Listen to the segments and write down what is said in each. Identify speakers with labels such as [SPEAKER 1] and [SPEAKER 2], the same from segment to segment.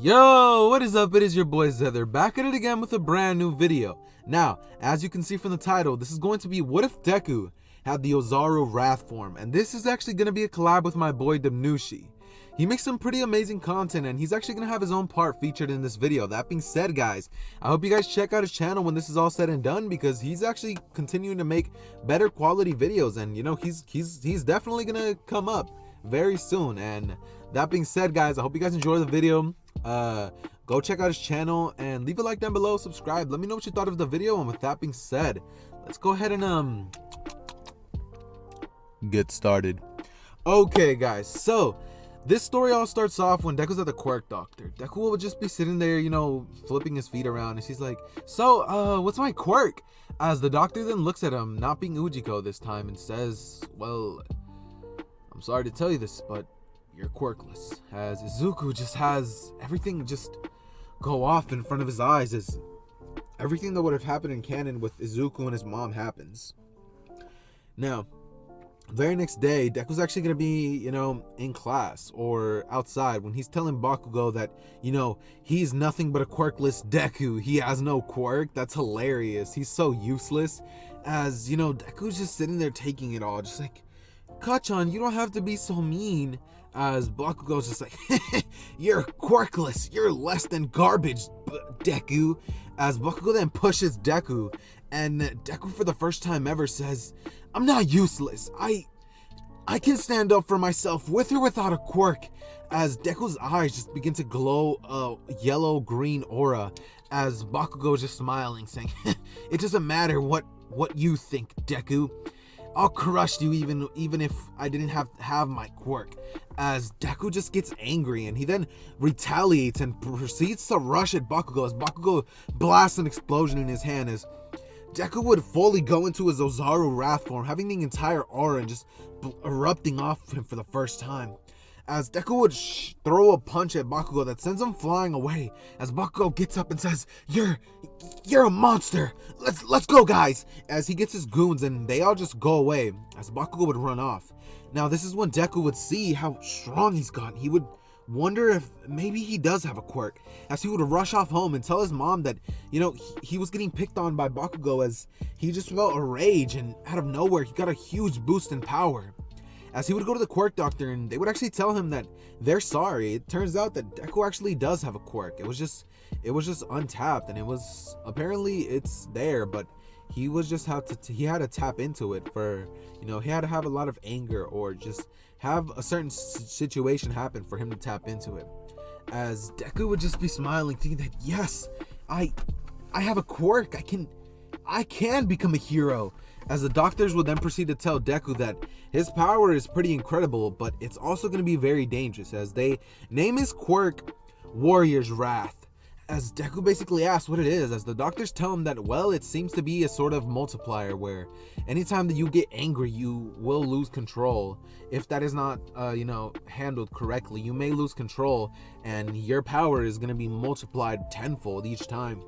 [SPEAKER 1] Yo, what is up? It is your boy Zether, back at it again with a brand new video. Now, as you can see from the title, this is going to be What If Deku had the Ozaru Wrath form, and this is actually going to be a collab with my boy Dubnushe. He makes some pretty amazing content, and he's actually going to have his own part featured in this video. That being said, guys, I hope you guys check out his channel when this is all said and done, because he's actually continuing to make better quality videos, and you know, he's definitely going to come up very soon. And that being said, guys, I hope you guys enjoy the video. Go check out his channel and leave a like down below, subscribe, let me know what you thought of the video. And with that being said, let's go ahead and get started. Okay, guys, so this story all starts off when Deku's at the quirk doctor. Deku would just be sitting there, you know, flipping his feet around, and she's like, so what's my quirk? As the doctor then looks at him, not being Ujiko this time, and says, well, I'm sorry to tell you this, but you're quirkless. As Izuku just has everything just go off in front of his eyes, as everything that would have happened in canon with Izuku and his mom happens. Now, very next day, Deku's actually going to be, you know, in class or outside when he's telling Bakugo that, you know, he's nothing but a quirkless Deku. He has no quirk. That's hilarious. He's so useless. As, you know, Deku's just sitting there taking it all, just like, Kachan, you don't have to be so mean. As Bakugo's just like, you're quirkless, you're less than garbage, Deku. As Bakugo then pushes Deku, and Deku for the first time ever says, I'm not useless, I can stand up for myself with or without a quirk. As Deku's eyes just begin to glow a yellow-green aura, as Bakugo is just smiling, saying, it doesn't matter what you think, Deku. I'll crush you even if I didn't have my quirk. As Deku just gets angry, and he then retaliates and proceeds to rush at Bakugo, as Bakugo blasts an explosion in his hand, as Deku would fully go into his Ozaru Wrath form, having the entire aura and just erupting off him for the first time. As Deku would throw a punch at Bakugo that sends him flying away, as Bakugo gets up and says, You're a monster! Let's go, guys! As he gets his goons and they all just go away, as Bakugo would run off. Now this is when Deku would see how strong he's gotten. He would wonder if maybe he does have a quirk, as he would rush off home and tell his mom that, you know, he was getting picked on by Bakugo, as he just felt a rage, and out of nowhere he got a huge boost in power. As he would go to the quirk doctor, and they would actually tell him that they're sorry. It turns out that Deku actually does have a quirk. It was just untapped, and it's there, but he had to tap into it for, you know, he had to have a lot of anger or just have a certain situation happen for him to tap into it. As Deku would just be smiling, thinking that, yes, I have a quirk. I can become a hero. As the doctors would then proceed to tell Deku that his power is pretty incredible, but it's also going to be very dangerous, as they name his quirk Warrior's Wrath. As Deku basically asks what it is, as the doctors tell him that, well, it seems to be a sort of multiplier where anytime that you get angry, you will lose control. If that is not, you know, handled correctly, you may lose control, and your power is going to be multiplied tenfold each time.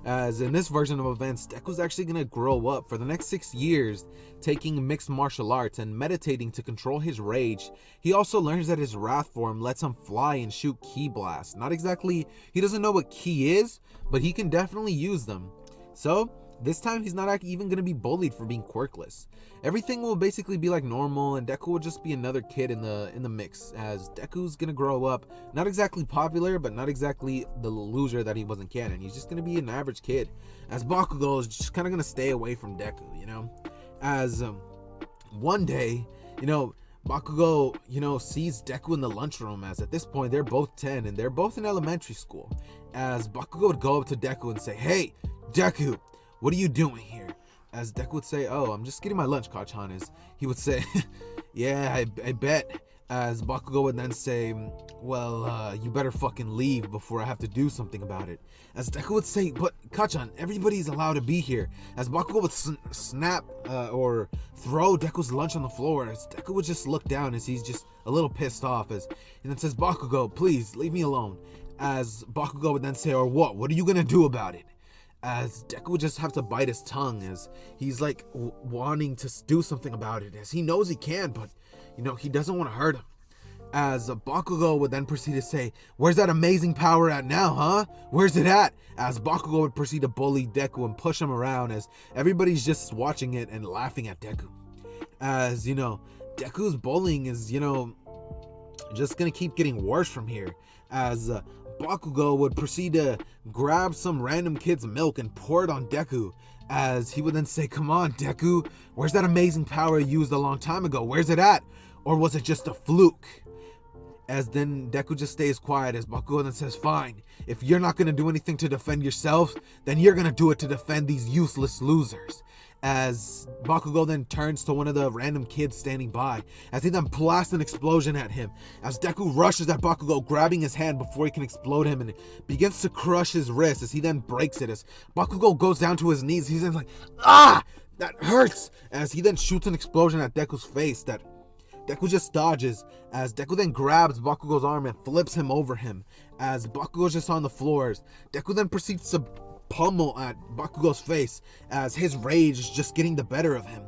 [SPEAKER 1] As in this version of events, Deku's actually going to grow up for the next 6 years, taking mixed martial arts and meditating to control his rage. He also learns that his wrath form lets him fly and shoot ki blasts. Not exactly, he doesn't know what ki is, but he can definitely use them. So this time he's not even going to be bullied for being quirkless. Everything will basically be like normal, and Deku will just be another kid in the mix, as Deku's going to grow up not exactly popular, but not exactly the loser that he was in canon. He's just going to be an average kid, as Bakugo is just kind of going to stay away from Deku, you know. As one day, you know, Bakugo, you know, sees Deku in the lunchroom, as at this point they're both 10 and they're both in elementary school. As Bakugo would go up to Deku and say, hey, Deku, what are you doing here? As Deku would say, oh, I'm just getting my lunch, Kachan. As he would say, yeah, I bet. As Bakugo would then say, well, you better fucking leave before I have to do something about it. As Deku would say, but Kachan, everybody's allowed to be here. As Bakugo would snap or throw Deku's lunch on the floor, as Deku would just look down as he's just a little pissed off, and then says, Bakugo, please leave me alone. As Bakugo would then say, or what are you gonna do about it? As Deku would just have to bite his tongue, as he's like wanting to do something about it, as he knows he can, but, you know, he doesn't want to hurt him. As Bakugo would then proceed to say, "Where's that amazing power at now, huh? Where's it at?" As Bakugo would proceed to bully Deku and push him around as everybody's just watching it and laughing at Deku. As, Deku's bullying is, just gonna keep getting worse from here. As Bakugo would proceed to grab some random kid's milk and pour it on Deku. As he would then say, "Come on, Deku, where's that amazing power you used a long time ago? Where's it at? Or was it just a fluke?" As then Deku just stays quiet as Bakugo then says, "Fine, if you're not going to do anything to defend yourself, then you're going to do it to defend these useless losers." As Bakugo then turns to one of the random kids standing by, as he then blasts an explosion at him, as Deku rushes at Bakugo, grabbing his hand before he can explode him and begins to crush his wrist as he then breaks it. As Bakugo goes down to his knees, he's then like, "Ah, that hurts!" As he then shoots an explosion at Deku's face that Deku just dodges, as Deku then grabs Bakugo's arm and flips him over him. As Bakugo's just on the floors, Deku then proceeds to pummel at Bakugo's face as his rage is just getting the better of him.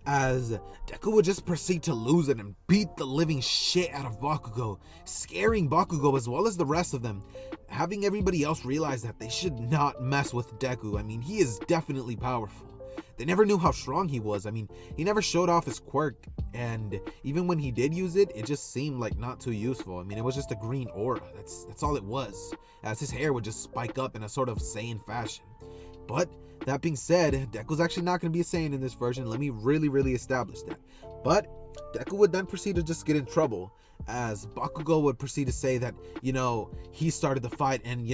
[SPEAKER 1] As Deku would just proceed to lose it and beat the living shit out of Bakugo, scaring Bakugo as well as the rest of them, having everybody else realize that they should not mess with Deku. I mean, he is definitely powerful. They never knew how strong he was. I mean, he never showed off his quirk, and even when he did use it, it just seemed like not too useful. I mean, it was just a green aura. That's all it was, as his hair would just spike up in a sort of Saiyan fashion. But that being said, Deku's actually not going to be a Saiyan in this version. Let me really establish that. But Deku would then proceed to just get in trouble, as Bakugo would proceed to say that, he started the fight and,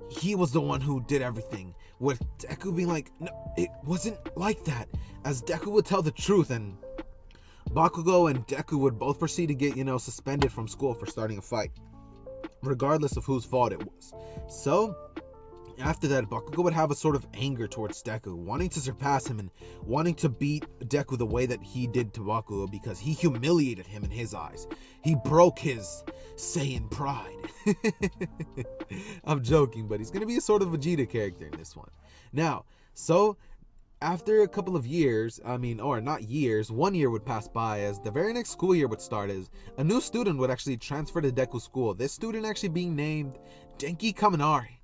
[SPEAKER 1] he was the one who did everything, with Deku being like, "No, it wasn't like that," as Deku would tell the truth, and Bakugo and Deku would both proceed to get, suspended from school for starting a fight, regardless of whose fault it was. So after that, Bakugo would have a sort of anger towards Deku, wanting to surpass him and wanting to beat Deku the way that he did to Bakugo, because he humiliated him in his eyes. He broke his Saiyan pride. I'm joking, but he's going to be a sort of Vegeta character in this one. Now, so after a couple of years, or not years, 1 year would pass by as the very next school year would start, as a new student would actually transfer to Deku's school. This student actually being named Denki Kaminari.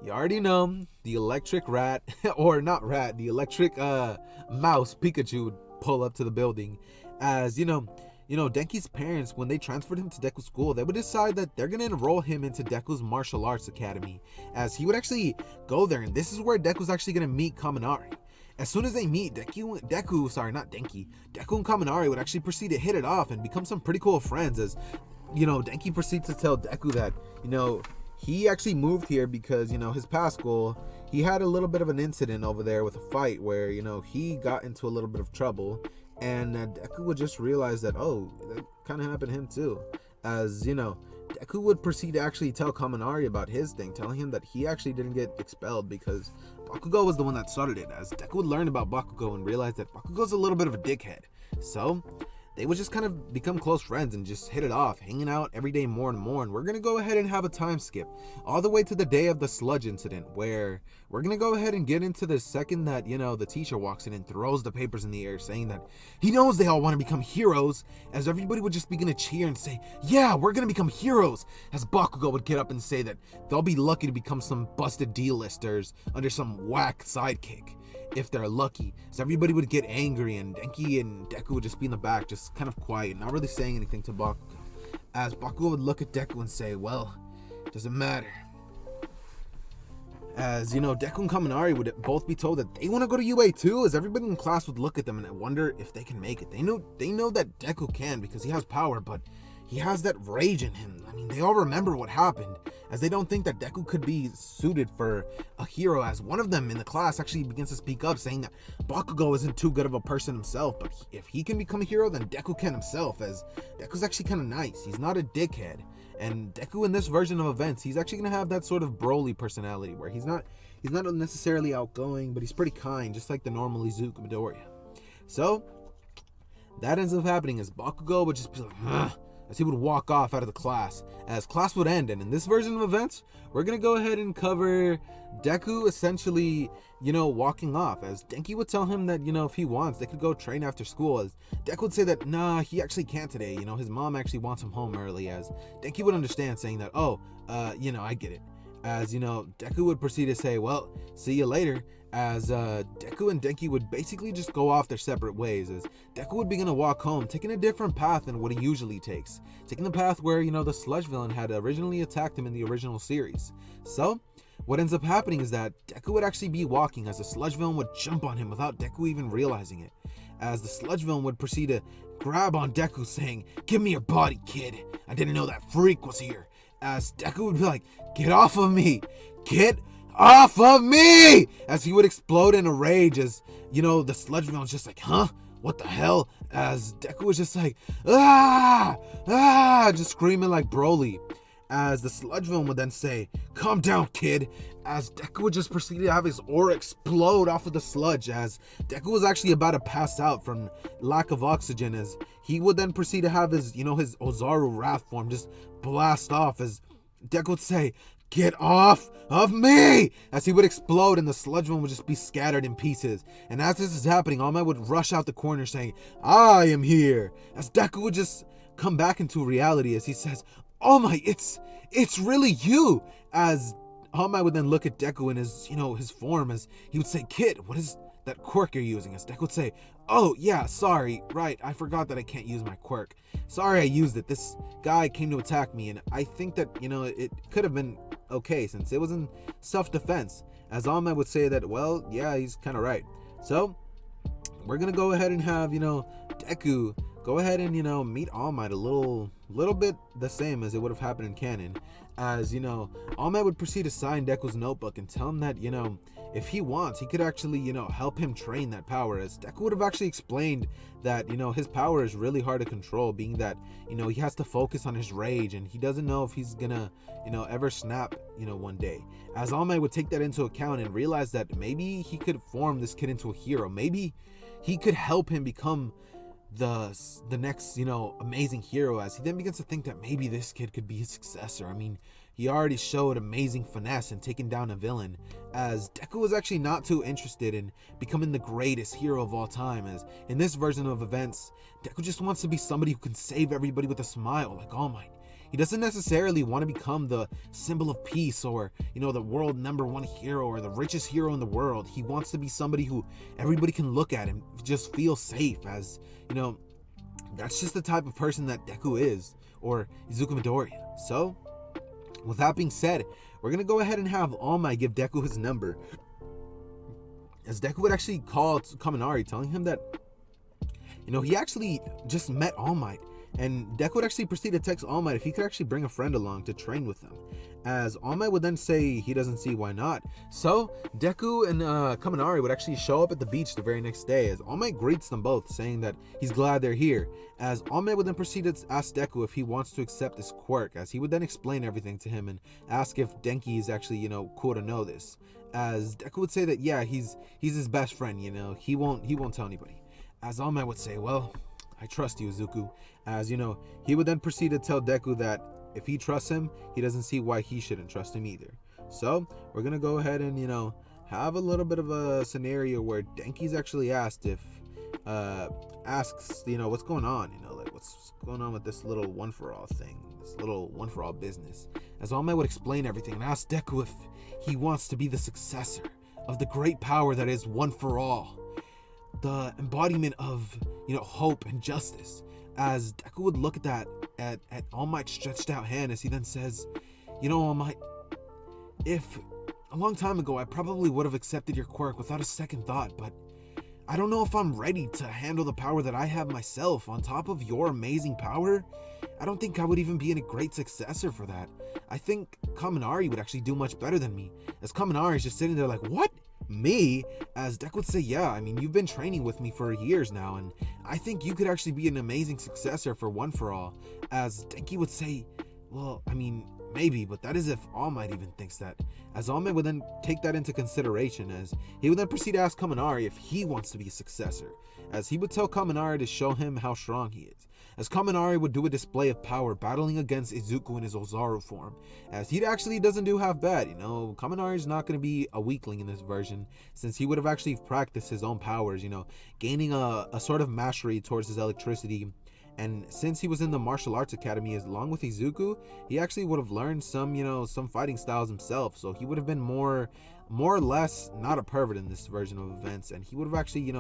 [SPEAKER 1] You already know, the electric rat, or not rat, the electric mouse Pikachu would pull up to the building. As, Denki's parents, when they transferred him to Deku's school, they would decide that they're going to enroll him into Deku's martial arts academy, as he would actually go there, and this is where Deku's actually going to meet Kaminari. As soon as they meet, Deku and Kaminari would actually proceed to hit it off and become some pretty cool friends, as, Denki proceeds to tell Deku that, he actually moved here because, his past school, he had a little bit of an incident over there with a fight where, he got into a little bit of trouble, and Deku would just realize that, that kind of happened to him too. As, Deku would proceed to actually tell Kaminari about his thing, telling him that he actually didn't get expelled because Bakugo was the one that started it, as Deku would learn about Bakugo and realize that Bakugo's a little bit of a dickhead. So they would just kind of become close friends and just hit it off, hanging out every day more and more. And we're going to go ahead and have a time skip all the way to the day of the sludge incident, where we're going to go ahead and get into the second that, the teacher walks in and throws the papers in the air, saying that he knows they all want to become heroes, as everybody would just begin to cheer and say, "Yeah, we're going to become heroes," as Bakugo would get up and say that they'll be lucky to become some busted D-listers under some whack sidekick, if they're lucky. So everybody would get angry, and Denki and Deku would just be in the back, just kind of quiet, not really saying anything to Bakugo. As Bakugo would look at Deku and say, "Well, doesn't matter." As, Deku and Kaminari would both be told that they want to go to UA too, as everybody in class would look at them and wonder if they can make it. They know that Deku can because he has power, but he has that rage in him. I mean, they all remember what happened, as they don't think that Deku could be suited for a hero, as one of them in the class actually begins to speak up, saying that Bakugo isn't too good of a person himself, but if he can become a hero, then Deku can himself, as Deku's actually kind of nice. He's not a dickhead. And Deku in this version of events, he's actually going to have that sort of Broly personality, where he's not necessarily outgoing, but he's pretty kind, just like the normal Izuku Midoriya. So that ends up happening, as Bakugo would just be like, as he would walk off out of the class as class would end. And in this version of events, we're gonna go ahead and cover Deku essentially, walking off, as Denki would tell him that, if he wants, they could go train after school, as Deku would say that, nah, he actually can't today, his mom actually wants him home early, as Denki would understand, saying that, I get it. As, Deku would proceed to say, well, see you later, as Deku and Denki would basically just go off their separate ways, as Deku would begin to walk home, taking a different path than what he usually takes, taking the path where, the sludge villain had originally attacked him in the original series. So, what ends up happening is that Deku would actually be walking as the sludge villain would jump on him without Deku even realizing it, as the sludge villain would proceed to grab on Deku, saying, "Give me your body, kid. I didn't know that freak was here." As Deku would be like, "Get off of me! Get off of me!" As he would explode in a rage, as, the sludge villain's just like, huh? What the hell? As Deku was just like, just screaming like Broly. As the sludge villain would then say, "Calm down, kid," as Deku would just proceed to have his aura explode off of the sludge, as Deku was actually about to pass out from lack of oxygen, as he would then proceed to have his, his Ozaru wrath form just blast off, as Deku would say, "Get off of me!" as he would explode and the sludge villain would just be scattered in pieces. And as this is happening, All Might would rush out the corner saying, "I am here," as Deku would just come back into reality as he says, "Oh my, it's really you," as All Might would then look at Deku in his, his form, as he would say, "Kid, what is that quirk you're using?" As Deku would say, "Oh yeah, sorry, right, I forgot that I can't use my quirk. Sorry I used it. This guy came to attack me, and I think that, it could have been okay since it was in self-defense." As All Might would say that, well, yeah, he's kind of right. So, we're gonna go ahead and have, Deku go ahead and, meet All Might a little bit the same as it would have happened in canon. As, All Might would proceed to sign Deku's notebook and tell him that, if he wants, he could actually, help him train that power. As Deku would have actually explained that, his power is really hard to control, being that, he has to focus on his rage and he doesn't know if he's gonna, ever snap, one day. As All Might would take that into account and realize that maybe he could form this kid into a hero. Maybe he could help him become the next, amazing hero, as he then begins to think that maybe this kid could be his successor. I mean, he already showed amazing finesse in taking down a villain, as Deku was actually not too interested in becoming the greatest hero of all time, as in this version of events, Deku just wants to be somebody who can save everybody with a smile, like All Might. He doesn't necessarily want to become the symbol of peace or, the world #1 hero or the richest hero in the world. He wants to be somebody who everybody can look at and just feel safe, as, that's just the type of person that Deku is, or Izuku Midoriya. So, with that being said, we're going to go ahead and have All Might give Deku his number, as Deku would actually call Kaminari, telling him that, he actually just met All Might. And Deku would actually proceed to text All Might if he could actually bring a friend along to train with him, as All Might would then say he doesn't see why not. So Deku and Kaminari would actually show up at the beach the very next day, as All Might greets them both, saying that he's glad they're here, as All Might would then proceed to ask Deku if he wants to accept this quirk, as he would then explain everything to him and ask if Denki is actually, cool to know this, as Deku would say that, yeah, he's his best friend, he won't tell anybody, as All Might would say, well, I trust you, Izuku, as, he would then proceed to tell Deku that if he trusts him, he doesn't see why he shouldn't trust him either. So, we're going to go ahead and, have a little bit of a scenario where Denki's actually asks, what's going on, like, what's going on with this little one-for-all thing, this little one-for-all business. As All Might would explain everything and ask Deku if he wants to be the successor of the great power that is one for all, the embodiment of, hope and justice. As Deku would look at that, at All Might's stretched out hand, as he then says, All Might, if a long time ago I probably would have accepted your quirk without a second thought, but I don't know if I'm ready to handle the power that I have myself on top of your amazing power. I don't think I would even be a great successor for that. I think Kaminari would actually do much better than me. As Kaminari is just sitting there like, what? Me? As Deku would say, yeah, I mean, you've been training with me for years now, and I think you could actually be an amazing successor for One For All. As Denki would say, well, I mean, maybe, but that is if All Might even thinks that. As All Might would then take that into consideration, as he would then proceed to ask Kaminari if he wants to be a successor, as he would tell Kaminari to show him how strong he is. as Kaminari would do a display of power battling against Izuku in his Ozaru form, as he actually doesn't do half bad. Kaminari's not going to be a weakling in this version, since he would have actually practiced his own powers, gaining a sort of mastery towards his electricity. And since he was in the martial arts academy along with Izuku, he actually would have learned some fighting styles himself. So he would have been more or less not a pervert in this version of events, and he would have actually,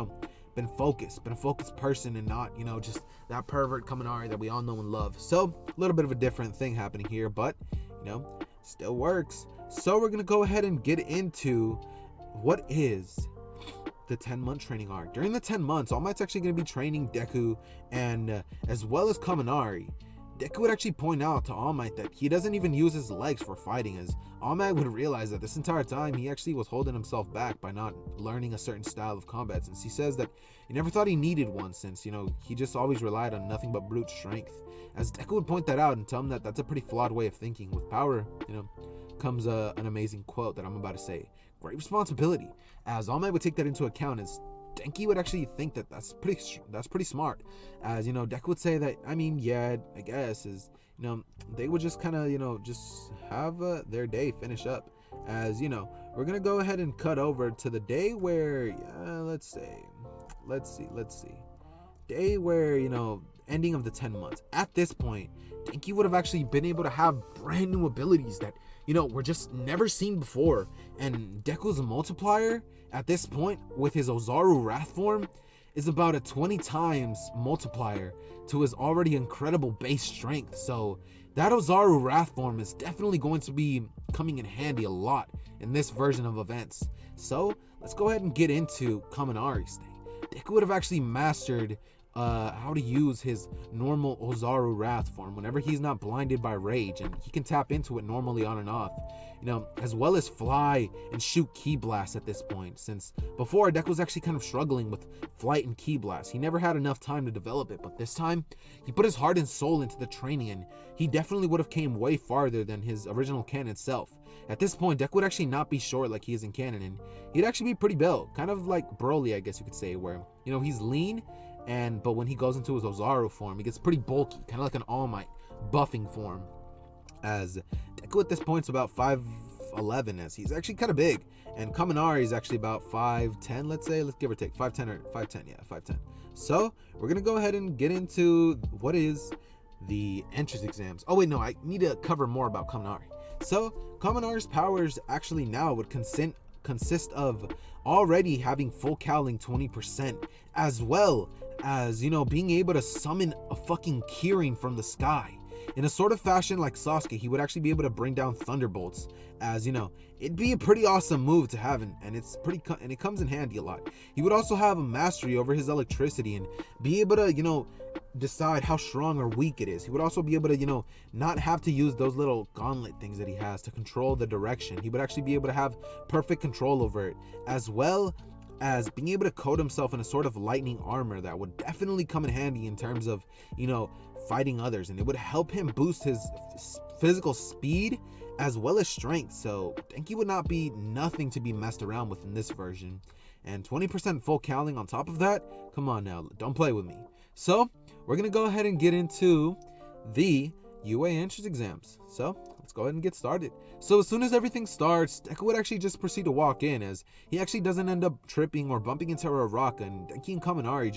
[SPEAKER 1] been a focused person, and not, just that pervert Kaminari that we all know and love. So a little bit of a different thing happening here, but still works. So we're gonna go ahead and get into what is the 10-month training arc. During the 10 months, All Might's actually going to be training Deku and as well as Kaminari. Deku would actually point out to All Might that he doesn't even use his legs for fighting, as All Might would realize that this entire time he actually was holding himself back by not learning a certain style of combat, since he says that he never thought he needed one, since he just always relied on nothing but brute strength. As Deku would point that out and tell him that that's a pretty flawed way of thinking. With power, comes an amazing quote that I'm about to say. Great responsibility, as All Might would take that into account, as Denki would actually think that that's pretty smart, as Deku would say that, yeah, I guess, is they would just kind of just have their day finish up, as we're gonna go ahead and cut over to the day where let's see day where ending of the 10 months. At this point, Denki would have actually been able to have brand new abilities that were just never seen before, and Deku's multiplier at this point with his Ozaru Wrath form is about a 20 times multiplier to his already incredible base strength. So that Ozaru Wrath form is definitely going to be coming in handy a lot in this version of events. So let's go ahead and get into Kaminari's thing. Deku would have actually mastered how to use his normal Ozaru Wrath form whenever he's not blinded by rage, and he can tap into it normally on and off, as well as fly and shoot Ki Blast at this point, since before Deku was actually kind of struggling with flight and Ki Blast. He never had enough time to develop it, but this time he put his heart and soul into the training, and he definitely would have came way farther than his original canon itself. At this point, Deku would actually not be short like he is in canon, and he'd actually be pretty built, kind of like Broly, I guess you could say, where he's lean, but when he goes into his Ozaru form, he gets pretty bulky, kind of like an All Might buffing form. As Deku at this point is about 5'11", as he's actually kind of big, and Kaminari is actually about 5'10", let's give or take 5'10", or 5'10", yeah, 5'10". So we're gonna go ahead and get into what is the entrance exams. Oh wait, no, I need to cover more about Kaminari. So Kaminari's powers actually now would consist of already having full cowling 20%, as well as being able to summon a fucking Kirin from the sky. In a sort of fashion like Sasuke, he would actually be able to bring down thunderbolts, as it'd be a pretty awesome move to have, and it comes in handy a lot. He would also have a mastery over his electricity and be able to decide how strong or weak it is. He would also be able to not have to use those little gauntlet things that he has to control the direction. He would actually be able to have perfect control over it, as well as being able to coat himself in a sort of lightning armor that would definitely come in handy in terms of fighting others, and it would help him boost his physical speed as well as strength. So Denki would not be nothing to be messed around with in this version, and 20% full cowling on top of that, come on now, don't play with me. So we're gonna go ahead and get into the UA entrance exams. So let's go ahead and get started. So as soon as everything starts, Deku would actually just proceed to walk in, as he actually doesn't end up tripping or bumping into a rock, and Deku and Kaminari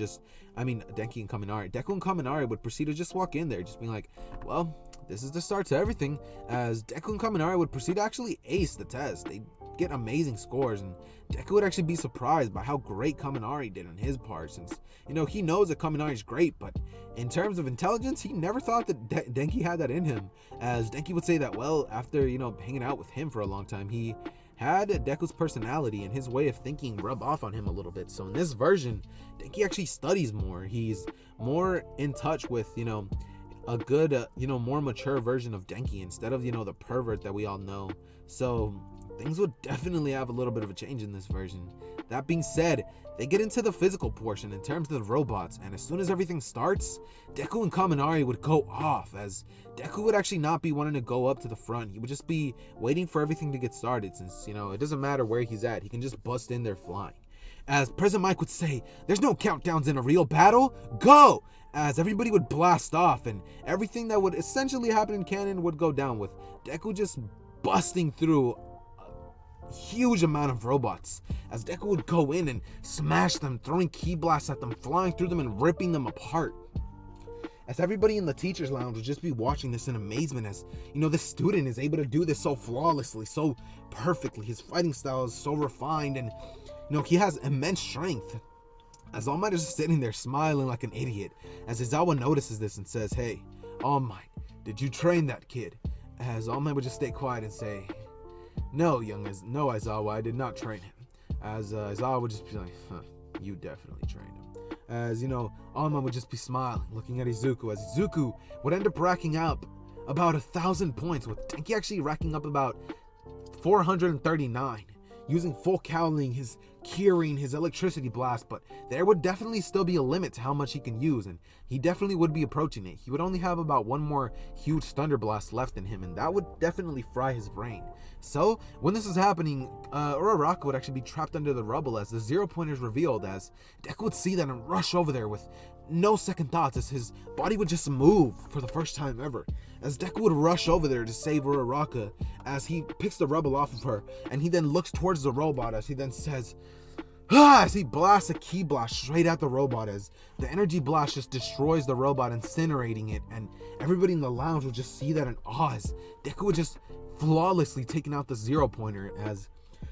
[SPEAKER 1] would proceed to just walk in there, just being like, well, this is the start to everything, as Deku and Kaminari would proceed to actually ace the test. They get amazing scores, and Deku would actually be surprised by how great Kaminari did on his part, since he knows that Kaminari is great, but in terms of intelligence, he never thought that Denki had that in him, as Denki would say that, well, after hanging out with him for a long time, he had Deku's personality and his way of thinking rub off on him a little bit. So in this version, Denki actually studies more. He's more in touch with a good more mature version of Denki, instead of the pervert that we all know. So things would definitely have a little bit of a change in this version. That being said, they get into the physical portion in terms of the robots, and as soon as everything starts, Deku and Kaminari would go off, as Deku would actually not be wanting to go up to the front. He would just be waiting for everything to get started, since it doesn't matter where he's at, he can just bust in there flying. As President Mike would say, there's no countdowns in a real battle, go! As everybody would blast off and everything that would essentially happen in canon would go down, with Deku just busting through a huge amount of robots. As Deku would go in and smash them, throwing ki blasts at them, flying through them and ripping them apart. As everybody in the teacher's lounge would just be watching this in amazement, as, this student is able to do this so flawlessly, so perfectly. His fighting style is so refined, and, he has immense strength. As All Might is just sitting there smiling like an idiot, as Aizawa notices this and says, hey, All Might, did you train that kid? As All Might would just stay quiet and say, no, Aizawa, I did not train him. As Aizawa would just be like, you definitely trained him. As, All Might would just be smiling, looking at Izuku, as Izuku would end up racking up about 1,000 points, with Denki actually racking up about 439, using full cowling, his curing, his electricity blast, but there would definitely still be a limit to how much he can use, and he definitely would be approaching it. He would only have about one more huge thunder blast left in him, and that would definitely fry his brain. So when this is happening, Uraraka would actually be trapped under the rubble as the 0 point is revealed, as Deku would see that and rush over there with no second thoughts, as his body would just move for the first time ever. As Deku would rush over there to save Uraraka, as he picks the rubble off of her, and he then looks towards the robot as he then says, as he blasts a ki blast straight at the robot, as the energy blast just destroys the robot, incinerating it, and everybody in the lounge would just see that in awe, as Deku would just flawlessly taking out the 0 pointer, as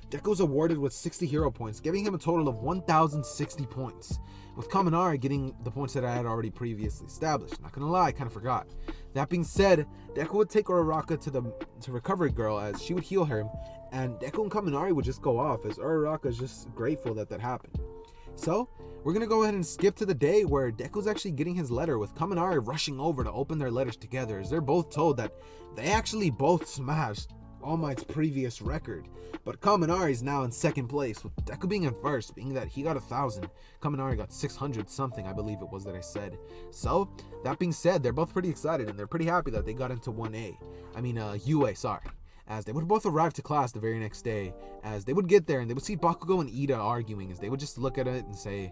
[SPEAKER 1] Deku was awarded with 60 hero points, giving him a total of 1,060 points, with Kaminari getting the points that I had already previously established. Not gonna lie, I kind of forgot. That being said, Deku would take Uraraka to Recovery Girl, as she would heal her, and Deku and Kaminari would just go off, as Uraraka is just grateful that happened. So, we're gonna go ahead and skip to the day where Deku's actually getting his letter, with Kaminari rushing over to open their letters together, as they're both told that they actually both smashed All Might's previous record. But Kaminari's now in second place, with Deku being in first, being that he got 1,000. Kaminari got 600 something, I believe it was that I said. So, that being said, they're both pretty excited, and they're pretty happy that they got into UA, sorry. As they would both arrive to class the very next day, as they would get there and they would see Bakugo and Ida arguing, as they would just look at it and say,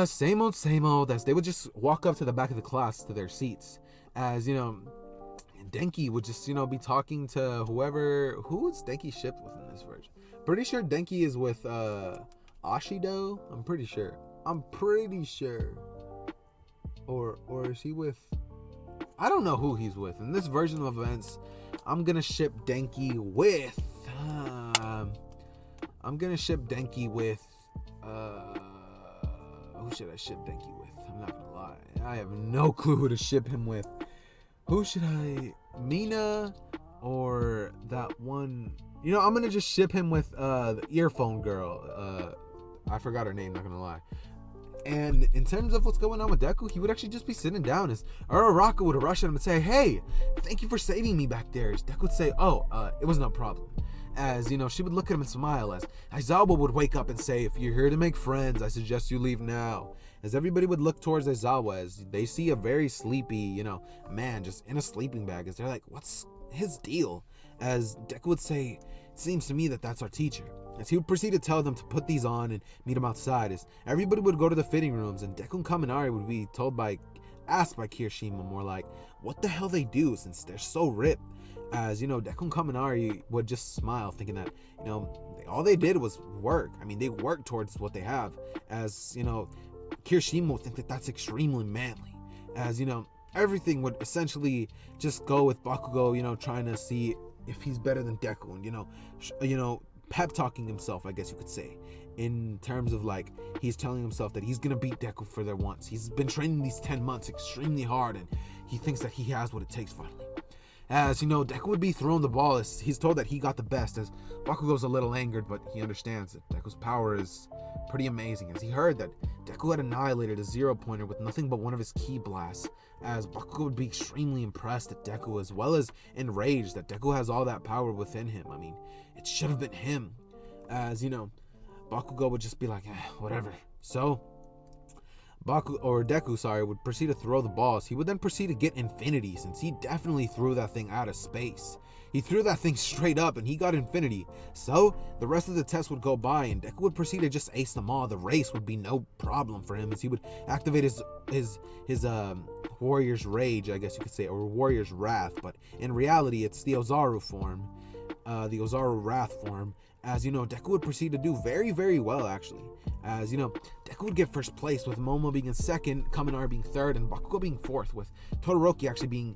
[SPEAKER 1] same old, as they would just walk up to the back of the class to their seats, as, Denki would just, be talking to who is Denki shipped with in this version? Pretty sure Denki is with, Ashido? I'm pretty sure. Or is he with, I don't know who he's with. In this version of events, I'm gonna ship Denki with, who should I ship Denki with? I'm not gonna lie. I have no clue who to ship him with. Who should Mina or that one? I'm gonna just ship him with the earphone girl. I forgot her name, not gonna lie. And in terms of what's going on with Deku, he would actually just be sitting down, as Uraraka would rush at him and say, hey, thank you for saving me back there. As Deku would say, it was no problem. As, she would look at him and smile, as Aizawa would wake up and say, if you're here to make friends, I suggest you leave now. As everybody would look towards Aizawa, as they see a very sleepy, man just in a sleeping bag, as they're like, what's his deal? As Deku would say, it seems to me that that's our teacher. As he would proceed to tell them to put these on and meet him outside, as everybody would go to the fitting rooms, and Deku and Kaminari would be asked by Kirishima more like, what the hell they do since they're so ripped. As, Deku and Kaminari would just smile, thinking that, all they did was work. I mean, they worked towards what they have. As, Kirishima would think that that's extremely manly. As, everything would essentially just go with Bakugo, trying to see if he's better than Deku, and, pep talking himself, I guess you could say, in terms of he's telling himself that he's gonna beat Deku for their once. He's been training these 10 months extremely hard, and he thinks that he has what it takes finally. As Deku would be throwing the ball, as he's told that he got the best, as Bakugo's a little angered, but he understands that Deku's power is pretty amazing, as he heard that Deku had annihilated a 0 pointer with nothing but one of his ki blasts, as Bakugo would be extremely impressed at Deku, as well as enraged that Deku has all that power within him. I mean, it should have been him. As Bakugo would just be like, whatever. So Deku would proceed to throw the balls. He would then proceed to get infinity, since he definitely threw that thing out of space. he threw that thing straight up and he got infinity. So the rest of the test would go by and Deku would proceed to just ace them all. The race would be no problem for him as he would activate his warrior's rage, I guess you could say, or warrior's wrath. But in reality, it's the Ozaru form, the Ozaru wrath form. As you know, Deku would proceed to do very, very well, actually. As you know, Deku would get first place, with Momo being in second, Kaminari being third, and Bakugo being fourth, with Todoroki actually being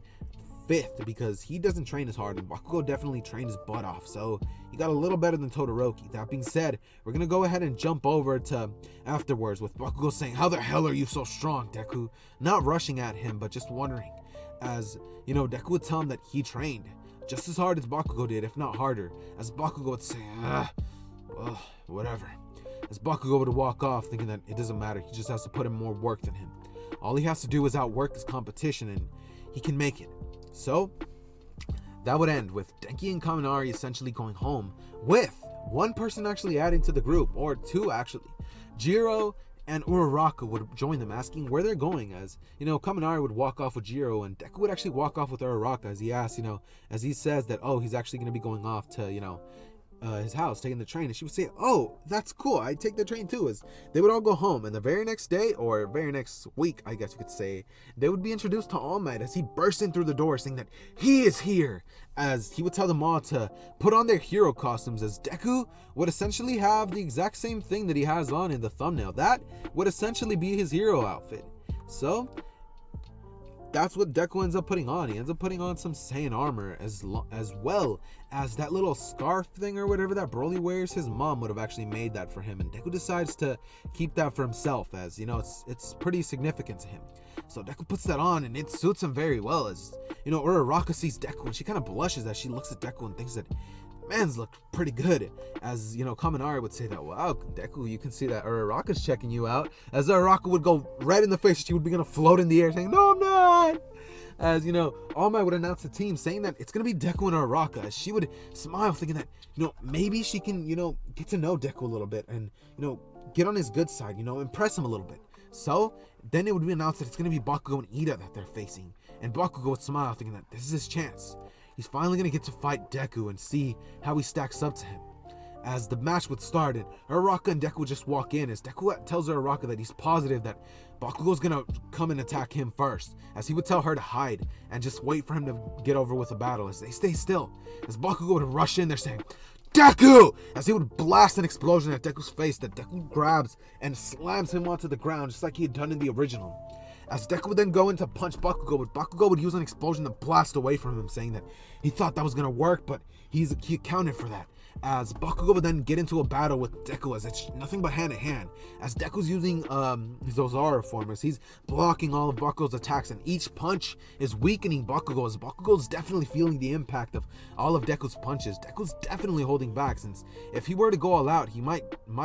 [SPEAKER 1] fifth, because he doesn't train as hard, and Bakugo definitely trained his butt off, so he got a little better than Todoroki. That being said, we're gonna go ahead and jump over to afterwards, with Bakugo saying, "How the hell are you so strong, Deku?" Not rushing at him, but just wondering. As you know, Deku would tell him that he trained just as hard as Bakugo did, if not harder, as Bakugo would say, well, whatever. As Bakugo would walk off, thinking that it doesn't matter, he just has to put in more work than him. All he has to do is outwork his competition, and he can make it. So, that would end with Denki and Kaminari essentially going home, with one person actually adding to the group, or two actually. Jiro and Uraraka would join them, asking where they're going. As you know, Kaminari would walk off with Jiro, and Deku would actually walk off with Uraraka, as he asks, as he says that, oh, he's actually going to be going off to, his house, taking the train. And she would say, oh, that's cool, I take the train too. As they would all go home, and the very next day, or very next week, I guess you could say, they would be introduced to All Might as he burst in through the door saying that he is here. As he would tell them all to put on their hero costumes, as Deku would essentially have the exact same thing that he has on in the thumbnail. That would essentially be his hero outfit. So that's what Deku ends up putting on. He ends up putting on some Saiyan armor, as well as that little scarf thing or whatever that Broly wears. His mom would have actually made that for him, and Deku decides to keep that for himself, as it's pretty significant to him. So Deku puts that on, and it suits him very well. As Uraraka sees Deku, and she kind of blushes as she looks at Deku and thinks that man's look pretty good. As Kaminari would say that, wow, Deku, you can see that Uraraka's checking you out. As Uraraka would go right in the face, she would begin to float in the air saying, no, I'm not. As All Might would announce the team, saying that it's gonna be Deku and Uraraka. As she would smile, thinking that maybe she can get to know Deku a little bit, and get on his good side, impress him a little bit. So then it would be announced that it's gonna be Bakugo and Ida that they're facing, and Bakugo would smile, thinking that this is his chance. He's finally gonna get to fight Deku and see how he stacks up to him. As the match would start, and Uraraka and Deku would just walk in, as Deku tells Uraraka that he's positive that Bakugo's gonna come and attack him first, as he would tell her to hide and just wait for him to get over with the battle. As they stay still, as Bakugo would rush in there saying, Deku! As he would blast an explosion at Deku's face that Deku grabs and slams him onto the ground, just like he had done in the original. As Deku would then go in to punch Bakugo, but Bakugo would use an explosion to blast away from him, saying that he thought that was going to work, but he accounted for that. As Bakugo would then get into a battle with Deku, as it's nothing but hand to hand. As Deku's using his Ozaru form, as he's blocking all of Bakugo's attacks, and each punch is weakening Bakugo, as Bakugo's definitely feeling the impact of all of Deku's punches. Deku's definitely holding back, since if he were to go all out, he might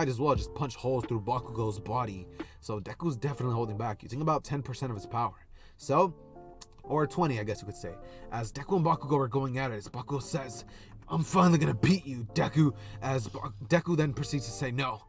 [SPEAKER 1] as well just punch holes through Bakugo's body. So Deku's definitely holding back, using about 10% of his power. So, or 20, I guess you could say. As Deku and Bakugo are going at it, as Bakugo says, I'm finally gonna beat you, Deku. As Deku then proceeds to say, no,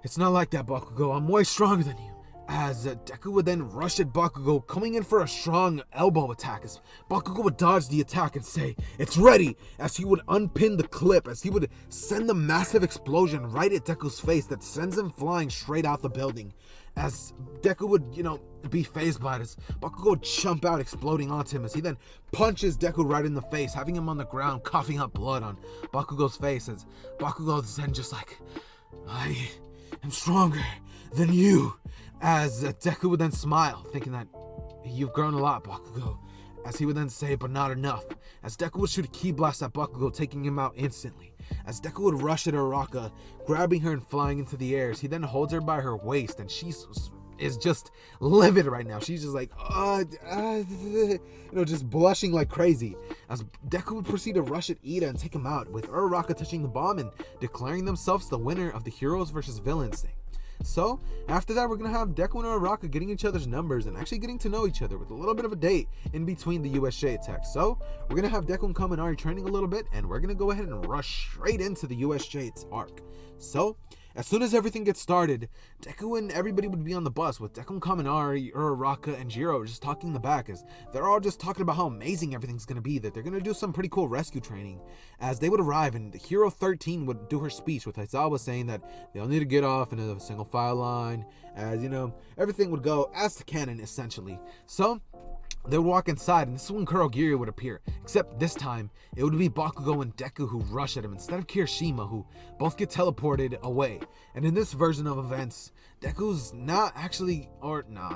[SPEAKER 1] it's not like that, Bakugo. I'm way stronger than you. As Deku would then rush at Bakugo, coming in for a strong elbow attack. As Bakugo would dodge the attack and say, it's ready. As he would unpin the clip, as he would send the massive explosion right at Deku's face that sends him flying straight out the building. As Deku would, be phased by it, as Bakugo would jump out, exploding onto him, as he then punches Deku right in the face, having him on the ground, coughing up blood on Bakugo's face. As Bakugo is then just like, I am stronger than you. As Deku would then smile, thinking that you've grown a lot, Bakugo. As he would then say, but not enough. As Deku would shoot a ki blast at Bakugo, taking him out instantly. As Deku would rush at Uraraka, grabbing her and flying into the air. As he then holds her by her waist, and she is just livid right now. She's just like, just blushing like crazy. As Deku would proceed to rush at Ida and take him out, with Uraraka touching the bomb and declaring themselves the winner of the heroes versus villains thing. So, after that, we're going to have Deku and Uraraka getting each other's numbers and actually getting to know each other with a little bit of a date in between the USJ attacks. So, we're going to have Deku and Kaminari training a little bit, and we're going to go ahead and rush straight into the USJ arc. So, as soon as everything gets started, Deku and everybody would be on the bus with Deku and Kaminari, Uraraka, and Jiro just talking in the back as they're all just talking about how amazing everything's going to be, that they're going to do some pretty cool rescue training. As they would arrive and Hero 13 would do her speech with Aizawa saying that they all need to get off in a single file line, as everything would go as to canon essentially. So they would walk inside, and this is when Kurogiri would appear. Except this time, it would be Bakugo and Deku who rush at him instead of Kirishima, who both get teleported away. And in this version of events, Deku's not actually, or no,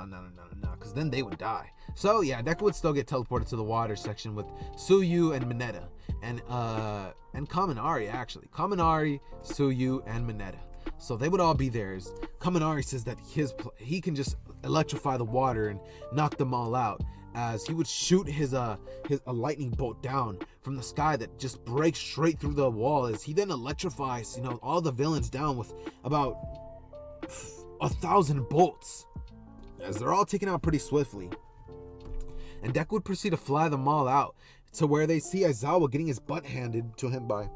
[SPEAKER 1] because then they would die. So yeah, Deku would still get teleported to the water section with Tsuyu and Mineta, and Kaminari actually. Kaminari, Tsuyu, and Mineta. So they would all be there. As Kaminari says that he can just electrify the water and knock them all out, as he would shoot a lightning bolt down from the sky that just breaks straight through the wall, as he then electrifies all the villains down with about 1,000 bolts, as they're all taken out pretty swiftly. And Deku would proceed to fly them all out to where they see Aizawa getting his butt handed to him by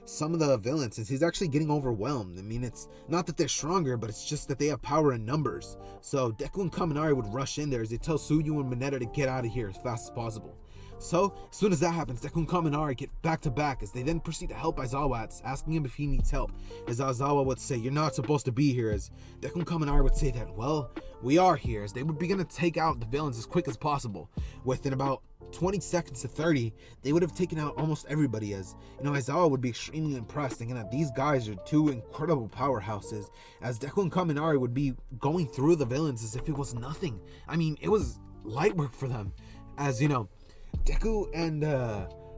[SPEAKER 1] some of the villains, since he's actually getting overwhelmed. I mean, it's not that they're stronger, but it's just that they have power in numbers. So Deku and Kaminari would rush in there as they tell Tsuyu and Mineta to get out of here as fast as possible. So as soon as that happens, Deku and Kaminari get back to back as they then proceed to help Aizawa, asking him if he needs help. As Aizawa would say, "You're not supposed to be here," as Deku and Kaminari would say that, "Well, we are here," as they would begin to take out the villains as quick as possible. Within about 20 seconds to 30, they would have taken out almost everybody, as Aizawa would be extremely impressed, thinking that these guys are two incredible powerhouses, as Deku and Kaminari would be going through the villains as if it was nothing. I mean, it was light work for them, as Deku and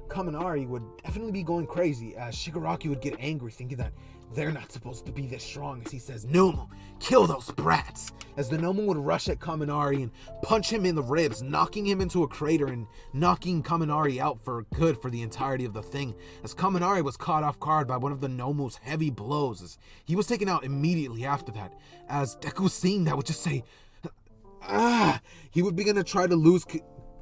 [SPEAKER 1] Kaminari would definitely be going crazy, as Shigaraki would get angry, thinking that they're not supposed to be this strong, as he says, "Nomu, kill those brats," as the Nomu would rush at Kaminari and punch him in the ribs, knocking him into a crater and knocking Kaminari out for good for the entirety of the thing, as Kaminari was caught off guard by one of the Nomu's heavy blows, as he was taken out immediately after that. As Deku, seeing that, would just say, "Ah!" He would begin to try to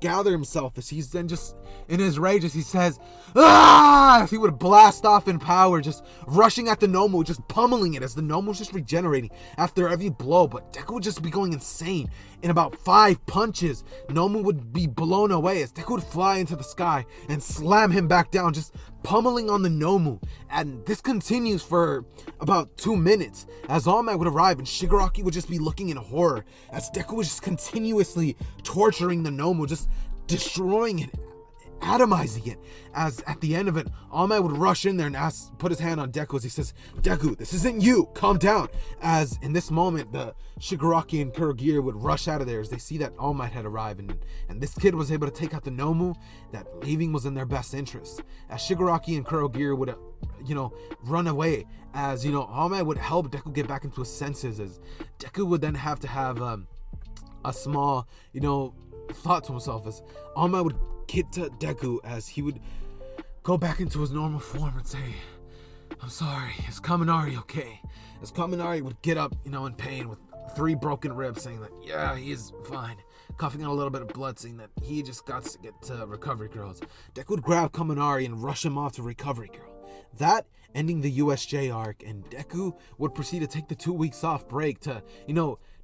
[SPEAKER 1] gather himself, as he's then just in his rage, as he says, "Ah!" He would blast off in power, just rushing at the Nomu, just pummeling it, as the Nomu was just regenerating after every blow. But Deku would just be going insane. In about 5 punches, Nomu would be blown away, as Deku would fly into the sky and slam him back down, just pummeling on the Nomu. And this continues for about 2 minutes, as All Might would arrive and Shigaraki would just be looking in horror, as Deku was just continuously torturing the Nomu, just destroying it, atomizing it. As at the end of it, All Might would rush in there and put his hand on Deku as he says, "Deku, this isn't you, calm down." As in this moment, the Shigaraki and Kurogiri would rush out of there as they see that All Might had arrived, and this kid was able to take out the Nomu, that leaving was in their best interest. As Shigaraki and Kurogiri would run away, as All Might would help Deku get back into his senses, as Deku would then have to have a small thought to himself, as All Might would get to Deku, as he would go back into his normal form and say, "I'm sorry, is Kaminari okay?" As Kaminari would get up, in pain with 3 broken ribs, saying that, "Yeah, he's fine," coughing out a little bit of blood, saying that he just got to get to Recovery Girls. Deku would grab Kaminari and rush him off to Recovery Girl. That ending the USJ arc, and Deku would proceed to take the 2 weeks off break to,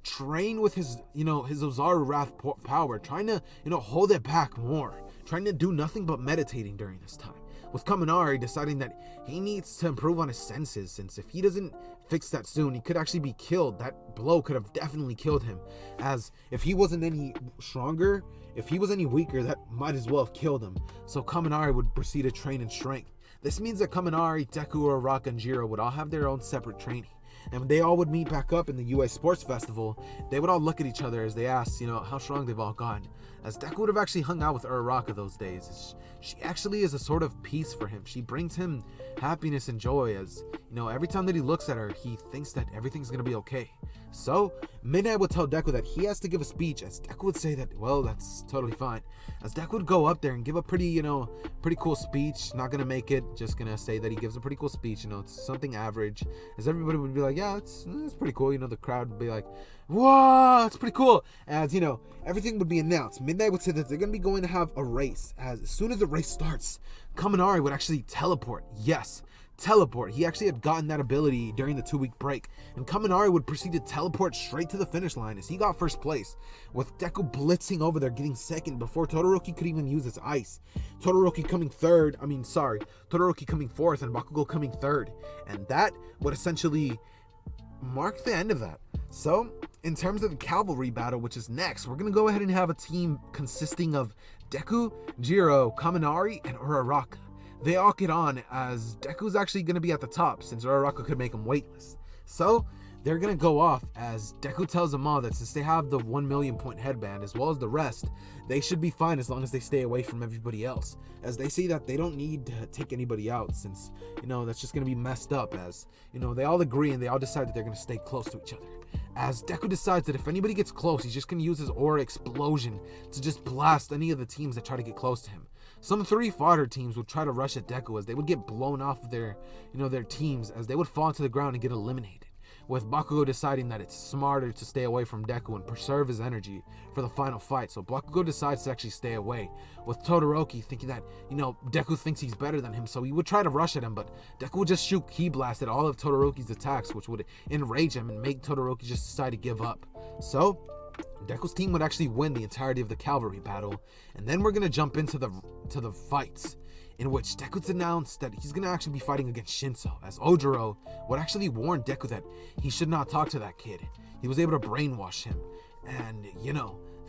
[SPEAKER 1] train with his Ozaru Wrath power, trying to, hold it back more, trying to do nothing but meditating during this time. With Kaminari deciding that he needs to improve on his senses, since if he doesn't fix that soon, he could actually be killed. That blow could have definitely killed him, as if he wasn't any stronger, if he was any weaker, that might as well have killed him. So Kaminari would proceed to train in strength. This means that Kaminari, Deku, Uraraka, and Jiro would all have their own separate training. And when they all would meet back up in the UA Sports Festival, they would all look at each other as they asked, how strong they've all gotten. As Deku would have actually hung out with Uraraka those days. She actually is a sort of peace for him. She brings him happiness and joy, as, every time that he looks at her, he thinks that everything's going to be okay. So, Midnight would tell Deku that he has to give a speech, as Deku would say that, well, that's totally fine. As Deku would go up there and give a pretty cool speech. Not going to make it, just going to say that he gives a pretty cool speech, it's something average. As everybody would be like, yeah, it's pretty cool. The crowd would be like, whoa, it's pretty cool. As, everything would be announced. Midnight would say that they're going to be going to have a race. As soon as the race starts, Kaminari would actually teleport. Yes, teleport. He actually had gotten that ability during the 2-week break, and Kaminari would proceed to teleport straight to the finish line as he got first place, with Deku blitzing over there getting second before Todoroki could even use his ice. Todoroki coming fourth and Bakugo coming third, and that would essentially mark the end of that. So in terms of the cavalry battle, which is next, we're gonna go ahead and have a team consisting of Deku, Jiro, Kaminari, and Uraraka. They all get on as Deku's actually going to be at the top since Uraraka could make him weightless. So they're going to go off as Deku tells them all that since they have the 1 million point headband as well as the rest, they should be fine as long as they stay away from everybody else, as they see that they don't need to take anybody out since, that's just going to be messed up, as, they all agree and they all decide that they're going to stay close to each other. As Deku decides that if anybody gets close, he's just going to use his aura explosion to just blast any of the teams that try to get close to him. Some 3 fodder teams would try to rush at Deku as they would get blown off of their teams as they would fall to the ground and get eliminated, with Bakugo deciding that it's smarter to stay away from Deku and preserve his energy for the final fight. So Bakugo decides to actually stay away, with Todoroki thinking that, Deku thinks he's better than him, so he would try to rush at him, but Deku would just shoot Ki Blast at all of Todoroki's attacks, which would enrage him and make Todoroki just decide to give up. So Deku's team would actually win the entirety of the cavalry battle, and then we're gonna jump into the fights, in which Deku announced that he's gonna actually be fighting against Shinso, as Ozaru would actually warn Deku that he should not talk to that kid. He was able to brainwash him, and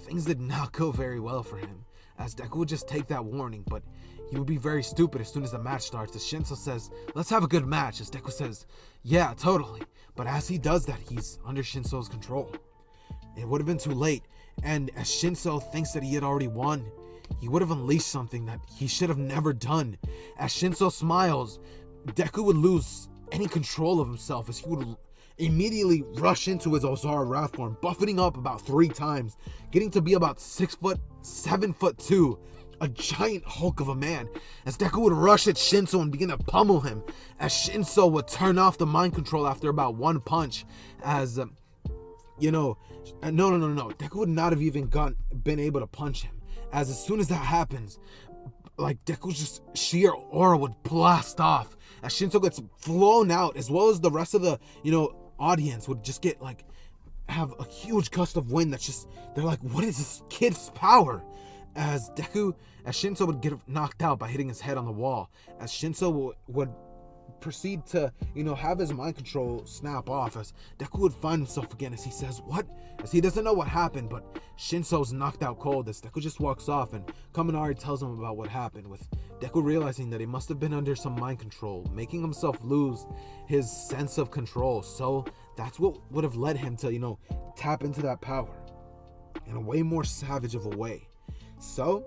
[SPEAKER 1] things did not go very well for him, as Deku would just take that warning, but he would be very stupid as soon as the match starts, as Shinso says, "Let's have a good match," as Deku says, "Yeah, totally," but as he does that, he's under Shinso's control. It would have been too late, and as Shinso thinks that he had already won, he would have unleashed something that he should have never done. As Shinso smiles, Deku would lose any control of himself as he would immediately rush into his Ozaru Wrath form, buffeting up about 3 times, getting to be about 6'7'2", a giant hulk of a man, as Deku would rush at Shinso and begin to pummel him, as Shinso would turn off the mind control after about 1 punch, as no. Deku would not have even been able to punch him, as soon as that happens, Deku's just sheer aura would blast off, as Shinso gets flown out, as well as the rest of the, audience would just get, have a huge gust of wind that's just, they're like, what is this kid's power? As Shinso would get knocked out by hitting his head on the wall, as Shinso would proceed to, have his mind control snap off, as Deku would find himself again as he says, "What?" As he doesn't know what happened, but Shinso's knocked out cold as Deku just walks off, and Kaminari tells him about what happened, with Deku realizing that he must have been under some mind control, making himself lose his sense of control. So that's what would have led him to, tap into that power in a way more savage of a way. So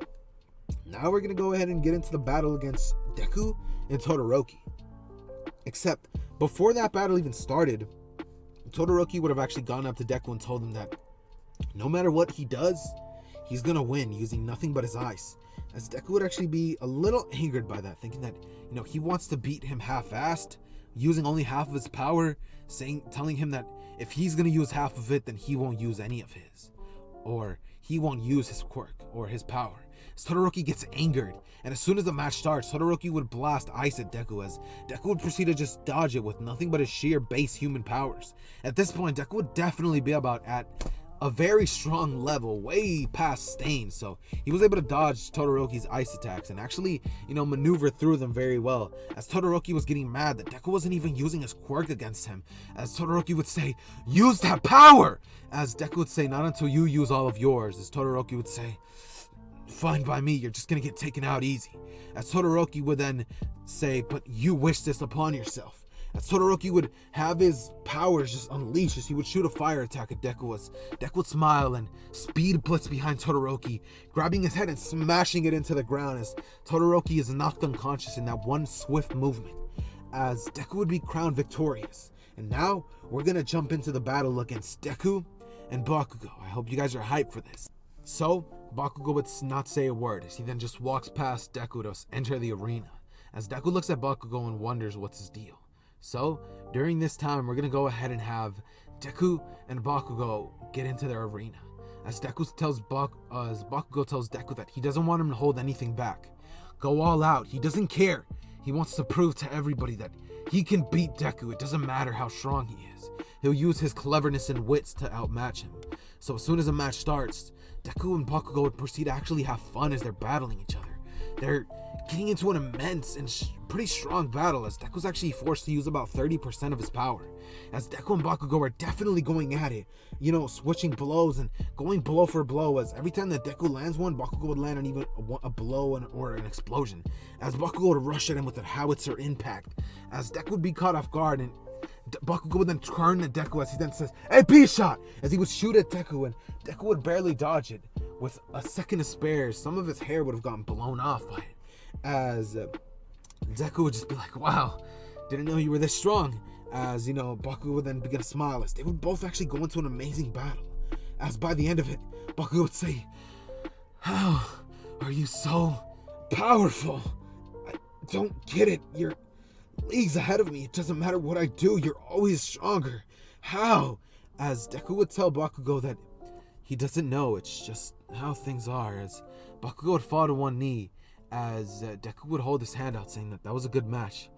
[SPEAKER 1] now we're gonna go ahead and get into the battle against Deku and Todoroki. Except before that battle even started, Todoroki would have actually gone up to Deku and told him that no matter what he does, he's gonna win using nothing but his ice. As Deku would actually be a little angered by that, thinking that, he wants to beat him half-assed, using only half of his power, telling him that if he's gonna use half of it, then he won't use any of his, or he won't use his quirk or his power. Todoroki gets angered, and as soon as the match starts, Todoroki would blast ice at Deku, as Deku would proceed to just dodge it with nothing but his sheer base human powers. At this point, Deku would definitely be about at a very strong level, way past Stain, so he was able to dodge Todoroki's ice attacks and actually, maneuver through them very well, as Todoroki was getting mad that Deku wasn't even using his quirk against him, as Todoroki would say, "Use that power!" As Deku would say, "Not until you use all of yours," as Todoroki would say, "Fine by me, you're just gonna get taken out easy." As Todoroki would then say, "But you wish this upon yourself." As Todoroki would have his powers just unleashed as he would shoot a fire attack at Deku, as Deku would smile and speed blitz behind Todoroki, grabbing his head and smashing it into the ground as Todoroki is knocked unconscious in that one swift movement, as Deku would be crowned victorious. And now we're gonna jump into the battle against Deku and Bakugo. I hope you guys are hyped for this. So Bakugo would not say a word as he then just walks past Deku to enter the arena, as Deku looks at Bakugo and wonders what's his deal. So during this time, we're gonna go ahead and have Deku and Bakugo get into their arena, as Bakugo tells Deku that he doesn't want him to hold anything back. Go all out. He doesn't care. He wants to prove to everybody that he can beat Deku. It doesn't matter how strong he is. He'll use his cleverness and wits to outmatch him. So as soon as the match starts, Deku and Bakugo would proceed to actually have fun as they're battling each other. They're getting into an immense and pretty strong battle, as Deku's actually forced to use about 30% of his power. As Deku and Bakugo are definitely going at it, switching blows and going blow for blow, as every time that Deku lands one, Bakugo would land even a blow or an explosion. As Bakugo would rush at him with a howitzer impact, as Deku would be caught off guard, and Bakugo would then turn to Deku as he then says, "Hey, peace shot!" as he would shoot at Deku, and Deku would barely dodge it. With a second to spare, some of his hair would have gotten blown off by it. As Deku would just be like, "Wow, didn't know you were this strong." As Bakugo would then begin to smile, as they would both actually go into an amazing battle. As by the end of it, Bakugo would say, "How are you so powerful? I don't get it. You're leagues ahead of me. It doesn't matter what I do, you're always stronger. How?" As Deku would tell Bakugo that he doesn't know, it's just how things are. As Bakugo would fall to one knee, as Deku would hold his hand out, saying that was a good match.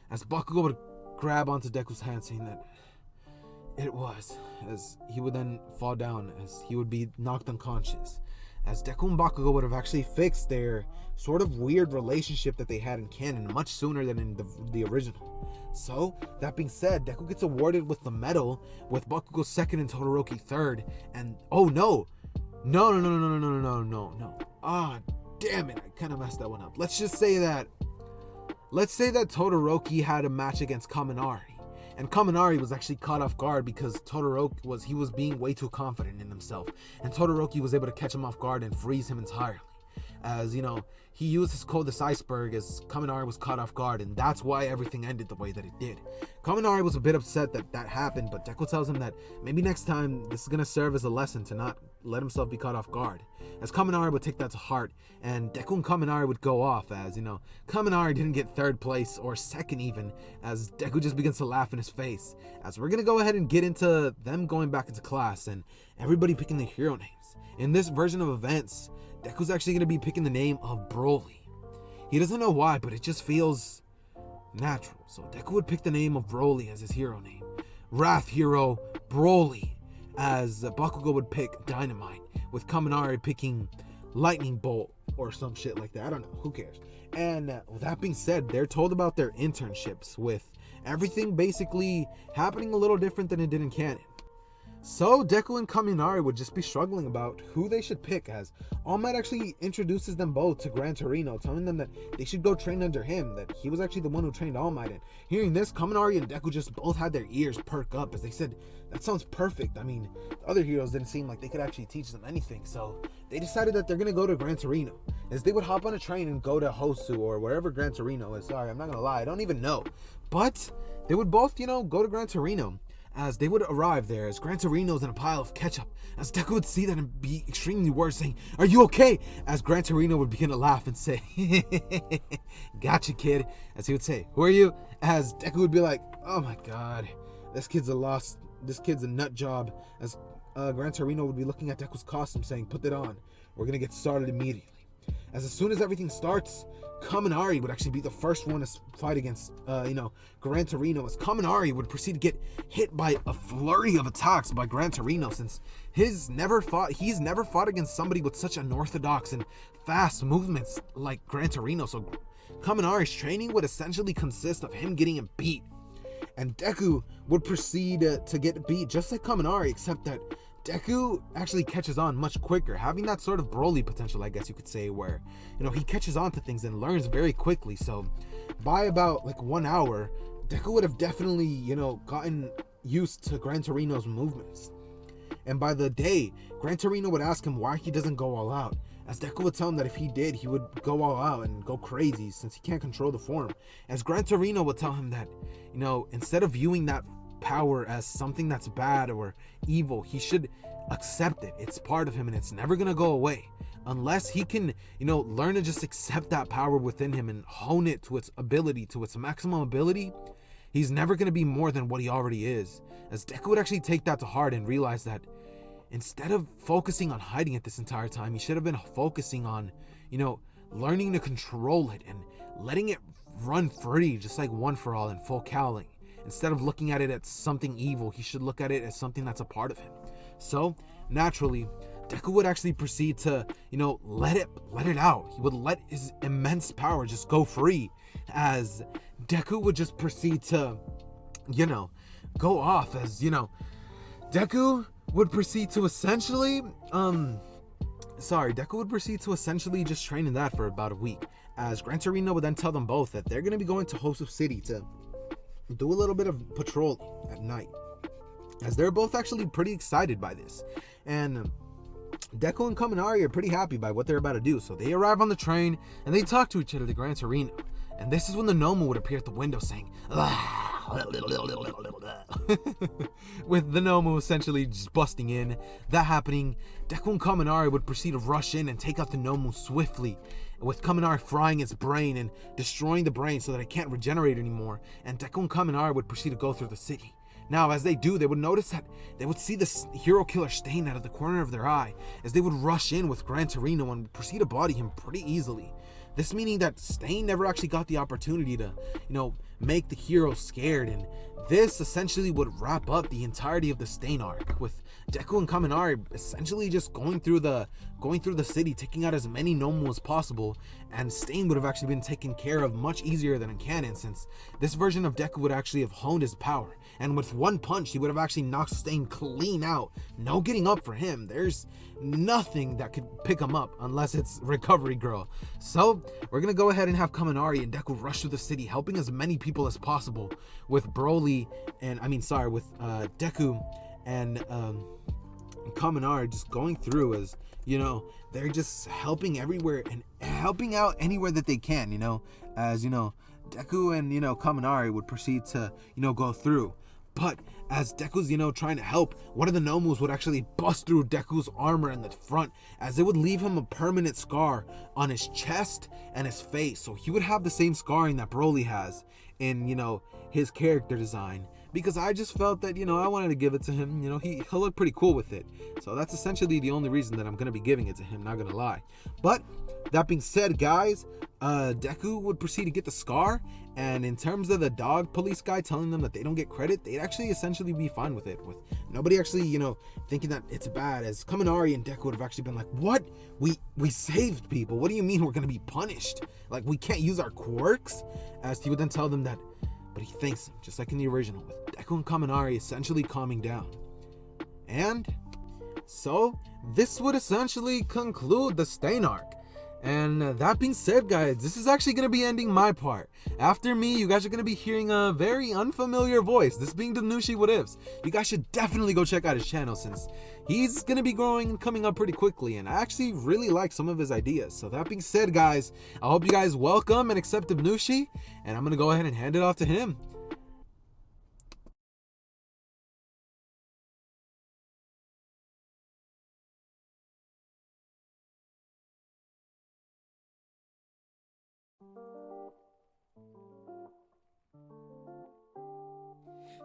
[SPEAKER 1] As Bakugo would grab onto Deku's hand, saying that it was, as he would then fall down, as he would be knocked unconscious. As Deku and Bakugo would have actually fixed their sort of weird relationship that they had in canon much sooner than in the original. So, that being said, Deku gets awarded with the medal, with Bakugo second and Todoroki third, and oh no! No. Ah, damn it, I kind of messed that one up. Let's say that Todoroki had a match against Kaminari. And Kaminari was actually caught off guard because Todoroki was being way too confident in himself. And Todoroki was able to catch him off guard and freeze him entirely. As, he used his coldest iceberg as Kaminari was caught off guard, and that's why everything ended the way that it did. Kaminari was a bit upset that happened, but Deku tells him that maybe next time this is going to serve as a lesson to not let himself be caught off guard. As Kaminari would take that to heart, and Deku and Kaminari would go off, as, Kaminari didn't get third place, or second even, as Deku just begins to laugh in his face. As we're going to go ahead and get into them going back into class, and everybody picking their hero names. In this version of events, Deku's actually going to be picking the name of Broly. He doesn't know why, but it just feels natural. So Deku would pick the name of Broly as his hero name. Wrath Hero Broly. As Bakugo would pick Dynamite, with Kaminari picking Lightning Bolt or some shit like that. I don't know. Who cares? And with that being said, they're told about their internships, with everything basically happening a little different than it did in canon. So Deku and Kaminari would just be struggling about who they should pick, as All Might actually introduces them both to Gran Torino, telling them that they should go train under him, that he was actually the one who trained All Might. And hearing this, Kaminari and Deku just both had their ears perk up, as they said, that sounds perfect. I mean, the other heroes didn't seem like they could actually teach them anything, so they decided that they're going to go to Gran Torino, as they would hop on a train and go to Hosu or wherever Gran Torino is. Sorry, I'm not going to lie, I don't even know. But they would both, go to Gran Torino. As they would arrive there, as Gran Torino's in a pile of ketchup, as Deku would see that and be extremely worried, saying, "Are you okay?" As Gran Torino would begin to laugh and say, "Gotcha, kid." As he would say, "Who are you?" As Deku would be like, "Oh my god, this kid's a nut job." As Gran Torino would be looking at Deku's costume, saying, "Put that on. We're gonna get started immediately." As soon as everything starts, Kaminari would actually be the first one to fight against, Gran Torino, as Kaminari would proceed to get hit by a flurry of attacks by Gran Torino, since he's never fought against somebody with such unorthodox and fast movements like Gran Torino. So Kaminari's training would essentially consist of him getting him beat, and Deku would proceed to get beat just like Kaminari, except that Deku actually catches on much quicker, having that sort of Broly potential, I guess you could say, where, he catches on to things and learns very quickly. So by about 1 hour, Deku would have definitely, gotten used to Gran Torino's movements. And by the day, Gran Torino would ask him why he doesn't go all out, as Deku would tell him that if he did, he would go all out and go crazy since he can't control the form. As Gran Torino would tell him that, instead of viewing that power as something that's bad or evil, he should accept it. It's part of him and it's never gonna go away unless he can learn to just accept that power within him and hone it to its ability, to its maximum ability. He's never gonna be more than what he already is. As Deku would actually take that to heart and realize that instead of focusing on hiding it this entire time, he should have been focusing on learning to control it and letting it run free, just like One For All in full cowling. Instead of looking at it as something evil, he should look at it as something that's a part of him. So, naturally, Deku would actually proceed to, let it out. He would let his immense power just go free, as Deku would just proceed to, go off, as, Deku would proceed to essentially, just train in that for about a week, as Gran Torino would then tell them both that they're going to be going to Hosu City to do a little bit of patrolling at night, as they're both actually pretty excited by this. And Deku and Kaminari are pretty happy by what they're about to do, so they arrive on the train and they talk to each other to Gran Torino. And this is when the Nomu would appear at the window saying, with the Nomu essentially just busting in. That happening, Deku and Kaminari would proceed to rush in and take out the Nomu swiftly, with Kaminari frying its brain and destroying the brain so that it can't regenerate anymore. And Deku and Kaminari would proceed to go through the city. Now, as they do, they would notice that they would see this hero killer Stain out of the corner of their eye, as they would rush in with Gran Torino and proceed to body him pretty easily. This meaning that Stain never actually got the opportunity to, make the hero scared, and this essentially would wrap up the entirety of the Stain arc, with Deku and Kaminari essentially just going through the city, taking out as many Nomu as possible, and Stain would have actually been taken care of much easier than in canon, since this version of Deku would actually have honed his power, and with one punch he would have actually knocked Stain clean out. No getting up for him. There's nothing that could pick him up unless it's Recovery Girl. So we're gonna go ahead and have Kaminari and Deku rush through the city, helping as many people as possible, with Deku and Kaminari just going through, as they're just helping everywhere and helping out anywhere that they can, as Deku and Kaminari would proceed to go through. But as Deku's trying to help, one of the Nomus would actually bust through Deku's armor in the front, as it would leave him a permanent scar on his chest and his face. So he would have the same scarring that Broly has in his character design, because I just felt that I wanted to give it to him. He'll look pretty cool with it. So that's essentially the only reason that I'm gonna be giving it to him, not gonna lie. But that being said, guys, Deku would proceed to get the scar, and in terms of the dog police guy telling them that they don't get credit, they'd actually essentially be fine with it, with nobody actually thinking that it's bad, as Kaminari and Deku would have actually been like, what? We saved people. What do you mean we're gonna be punished? Like, we can't use our quirks? As he would then tell them that, but he thanks them, just like in the original, with Deku and Kaminari essentially calming down. And so this would essentially conclude the Stain arc. And that being said, guys, this is actually going to be ending my part. After me, you guys are going to be hearing a very unfamiliar voice, this being Dubnushe What Ifs. You guys should definitely go check out his channel, since he's going to be growing and coming up pretty quickly, and I actually really like some of his ideas. So that being said, guys, I hope you guys welcome and accept Dubnushe, and I'm going to go ahead and hand it off to him.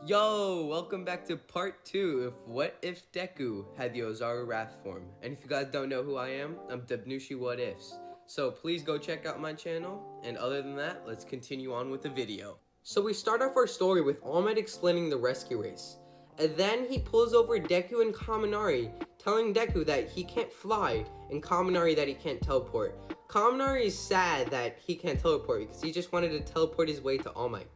[SPEAKER 2] Yo, welcome back to part 2 of What If Deku had the Ozaru Wrath form. And if you guys don't know who I am, I'm Dubnushe What Ifs. So please go check out my channel, and other than that, let's continue on with the video. So we start off our story with All Might explaining the rescue race. And then he pulls over Deku and Kaminari, telling Deku that he can't fly, and Kaminari that he can't teleport. Kaminari is sad that he can't teleport because he just wanted to teleport his way to All Might.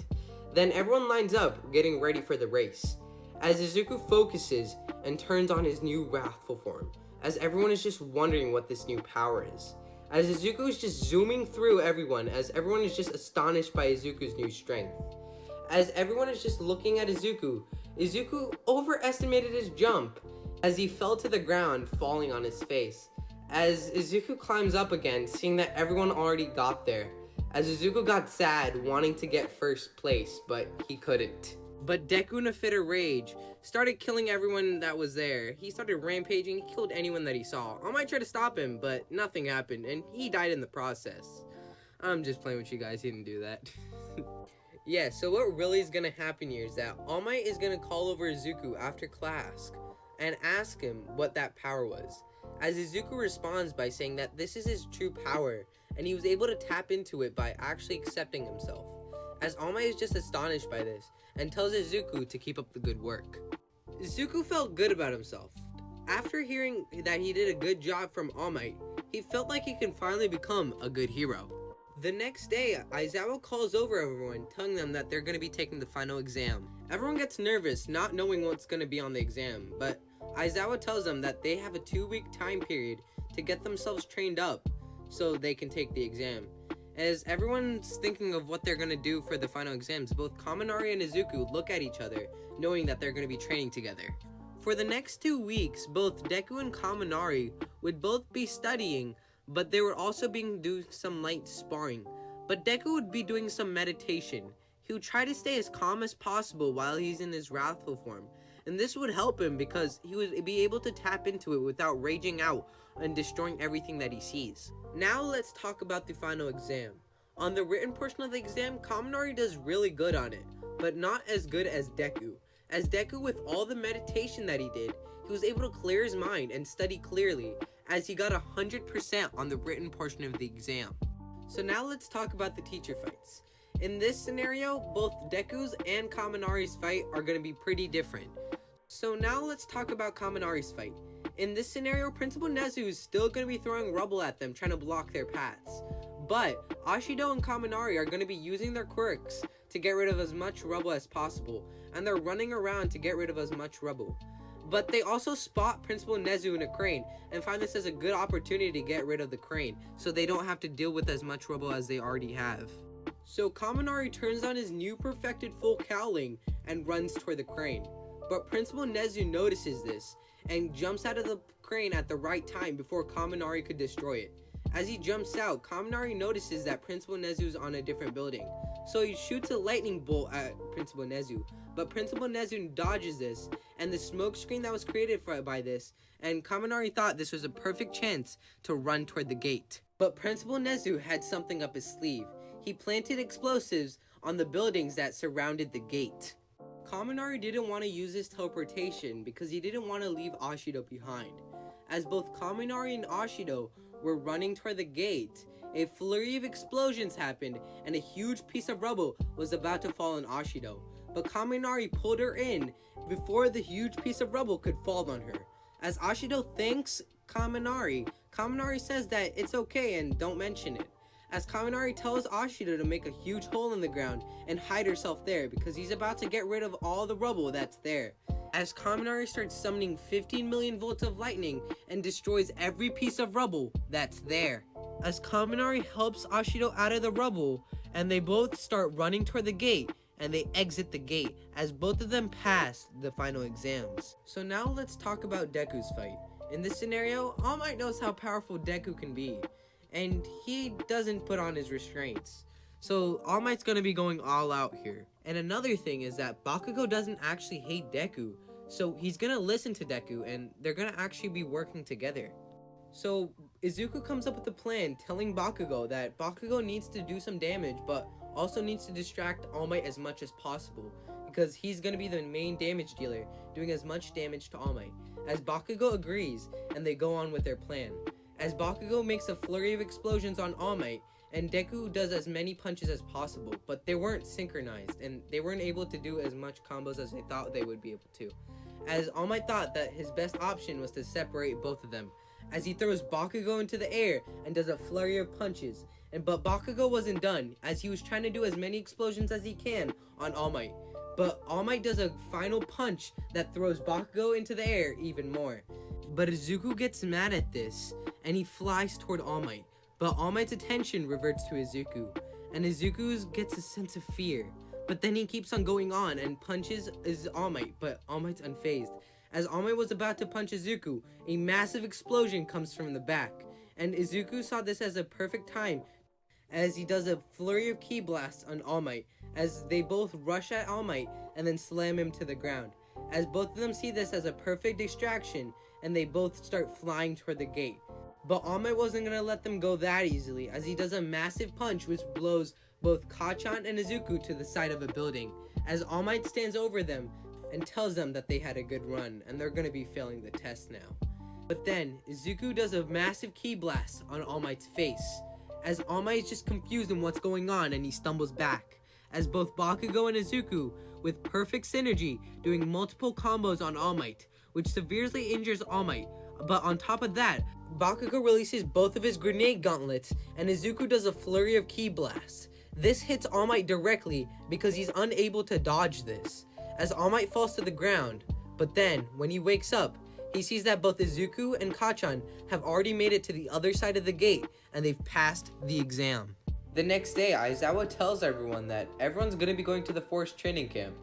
[SPEAKER 2] Then everyone lines up, getting ready for the race, as Izuku focuses and turns on his new wrathful form, as everyone is just wondering what this new power is. As Izuku is just zooming through everyone, as everyone is just astonished by Izuku's new strength. As everyone is just looking at Izuku, Izuku overestimated his jump, as he fell to the ground, falling on his face. As Izuku climbs up again, seeing that everyone already got there, as Izuku got sad, wanting to get first place, but he couldn't. But Deku, in a fit of rage, started killing everyone that was there. He started rampaging, he killed anyone that he saw. I might try to stop him, but nothing happened, and he died in the process. I'm just playing with you guys, he didn't do that. Yeah, so what really is gonna happen here is that All Might is gonna call over Izuku after class and ask him what that power was. As Izuku responds by saying that this is his true power, and he was able to tap into it by actually accepting himself. As All Might is just astonished by this and tells Izuku to keep up the good work. Izuku felt good about himself. After hearing that he did a good job from All Might, he felt like he can finally become a good hero. The next day, Aizawa calls over everyone, telling them that they're going to be taking the final exam. Everyone gets nervous, not knowing what's going to be on the exam, but Aizawa tells them that they have a 2-week time period to get themselves trained up so they can take the exam. As everyone's thinking of what they're going to do for the final exams, both Kaminari and Izuku look at each other, knowing that they're going to be training together. For the next 2 weeks, both Deku and Kaminari would both be studying, but they were also doing some light sparring. But Deku would be doing some meditation. He would try to stay as calm as possible while he's in his wrathful form. And this would help him because he would be able to tap into it without raging out and destroying everything that he sees. Now let's talk about the final exam. On the written portion of the exam, Kaminari does really good on it, but not as good as Deku. As Deku, with all the meditation that he did, he was able to clear his mind and study clearly, as he got 100% on the written portion of the exam. So now let's talk about the teacher fights. In this scenario, both Deku's and Kaminari's fight are going to be pretty different. So now let's talk about Kaminari's fight. In this scenario, Principal Nezu is still going to be throwing rubble at them, trying to block their paths. But Ashido and Kaminari are going to be using their quirks to get rid of as much rubble as possible, and they're running around to get rid of as much rubble. But they also spot Principal Nezu in a crane and find this as a good opportunity to get rid of the crane, so they don't have to deal with as much rubble as they already have. So Kaminari turns on his new perfected full cowling and runs toward the crane. But Principal Nezu notices this and jumps out of the crane at the right time before Kaminari could destroy it. As he jumps out, Kaminari notices that Principal Nezu is on a different building. So he shoots a lightning bolt at Principal Nezu, but Principal Nezu dodges this, and the smoke screen that was created by this, and Kaminari thought this was a perfect chance to run toward the gate. But Principal Nezu had something up his sleeve. He planted explosives on the buildings that surrounded the gate. Kaminari didn't want to use his teleportation because he didn't want to leave Ashido behind. As both Kaminari and Ashido were running toward the gate, a flurry of explosions happened and a huge piece of rubble was about to fall on Ashido. But Kaminari pulled her in before the huge piece of rubble could fall on her. As Ashido thanks Kaminari, Kaminari says that it's okay and don't mention it. As Kaminari tells Ashido to make a huge hole in the ground and hide herself there because he's about to get rid of all the rubble that's there. As Kaminari starts summoning 15 million volts of lightning and destroys every piece of rubble that's there. As Kaminari helps Ashido out of the rubble, and they both start running toward the gate, and they exit the gate as both of them pass the final exams. So now let's talk about Deku's fight. In this scenario, All Might knows how powerful Deku can be, and he doesn't put on his restraints. So All Might's gonna be going all out here. And another thing is that Bakugo doesn't actually hate Deku, so he's gonna listen to Deku and they're gonna actually be working together. So Izuku comes up with a plan telling Bakugo that Bakugo needs to do some damage but also needs to distract All Might as much as possible because he's gonna be the main damage dealer, doing as much damage to All Might. As Bakugo agrees and they go on with their plan. As Bakugo makes a flurry of explosions on All Might, and Deku does as many punches as possible, but they weren't synchronized, and they weren't able to do as much combos as they thought they would be able to. As All Might thought that his best option was to separate both of them, as he throws Bakugo into the air and does a flurry of punches. But Bakugo wasn't done, as he was trying to do as many explosions as he can on All Might. But All Might does a final punch that throws Bakugo into the air even more. But Izuku gets mad at this, and he flies toward All Might. But All Might's attention reverts to Izuku, and Izuku gets a sense of fear. But then he keeps on going on and punches All Might, but All Might's unfazed. As All Might was about to punch Izuku, a massive explosion comes from the back, and Izuku saw this as a perfect time as he does a flurry of ki blasts on All Might, as they both rush at All Might and then slam him to the ground. As both of them see this as a perfect distraction, and they both start flying toward the gate. But All Might wasn't going to let them go that easily, as he does a massive punch which blows both Kacchan and Izuku to the side of a building, as All Might stands over them and tells them that they had a good run and they're going to be failing the test now. But then Izuku does a massive ki blast on All Might's face, as All Might is just confused in what's going on and he stumbles back, as both Bakugo and Izuku, with perfect synergy, doing multiple combos on All Might, which severely injures All Might. But on top of that, Bakugo releases both of his grenade gauntlets, and Izuku does a flurry of ki blasts. This hits All Might directly because he's unable to dodge this, as All Might falls to the ground. But then, when he wakes up, he sees that both Izuku and Kacchan have already made it to the other side of the gate, and they've passed the exam. The next day, Aizawa tells everyone that everyone's gonna be going to the Forrest training camp,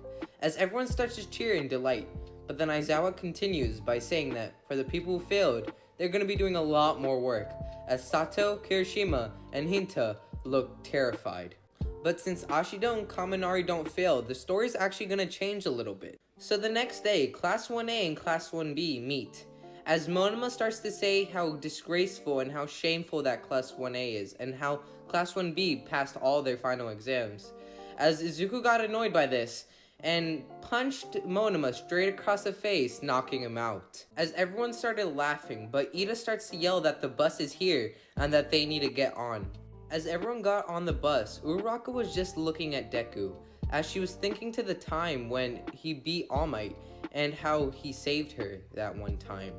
[SPEAKER 2] as everyone starts to cheer in delight. But then Aizawa continues by saying that for the people who failed, they're gonna be doing a lot more work, as Sato, Kirishima, and Hinta look terrified. But since Ashido and Kaminari don't fail, the story's actually gonna change a little bit. So the next day, Class 1A and Class 1B meet, as Monoma starts to say how disgraceful and how shameful that Class 1A is, and how Class 1B passed all their final exams. As Izuku got annoyed by this, and punched Monoma straight across the face, knocking him out. As everyone started laughing, but Ida starts to yell that the bus is here, and that they need to get on. As everyone got on the bus, Uraraka was just looking at Deku, as she was thinking to the time when he beat All Might, and how he saved her that one time.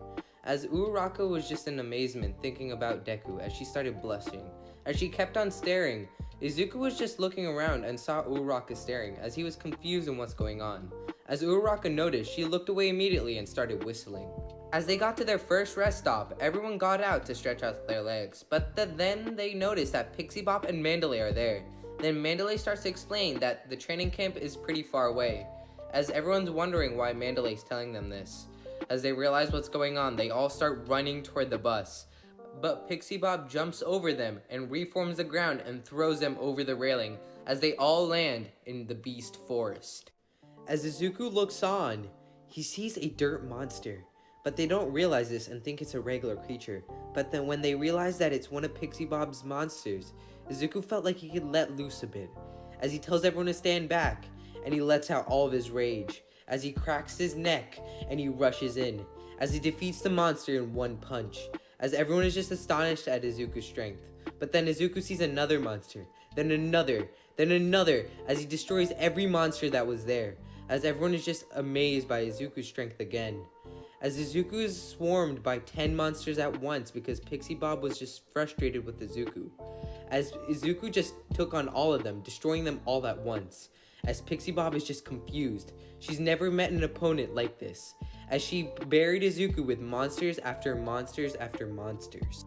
[SPEAKER 2] As Uraraka was just in amazement thinking about Deku as she started blushing. As she kept on staring, Izuku was just looking around and saw Uraraka staring as he was confused in what's going on. As Uraraka noticed, she looked away immediately and started whistling. As they got to their first rest stop, everyone got out to stretch out their legs, but then they noticed that Pixie Bop and Mandalay are there. Then Mandalay starts to explain that the training camp is pretty far away, as everyone's wondering why Mandalay's telling them this. As they realize what's going on, they all start running toward the bus. But Pixie Bop jumps over them and reforms the ground and throws them over the railing as they all land in the Beast Forest. As Izuku looks on, he sees a dirt monster, but they don't realize this and think it's a regular creature. But then when they realize that it's one of Pixie Bop's monsters, Izuku felt like he could let loose a bit, as he tells everyone to stand back, and he lets out all of his rage, as he cracks his neck and he rushes in, as he defeats the monster in one punch, as everyone is just astonished at Izuku's strength. But then Izuku sees another monster, then another, as he destroys every monster that was there, as everyone is just amazed by Izuku's strength again. As Izuku is swarmed by 10 monsters at once because Pixie Bob was just frustrated with Izuku, as Izuku just took on all of them, destroying them all at once, as Pixie Bob is just confused. She's never met an opponent like this, as she buried Izuku with monsters after monsters after monsters.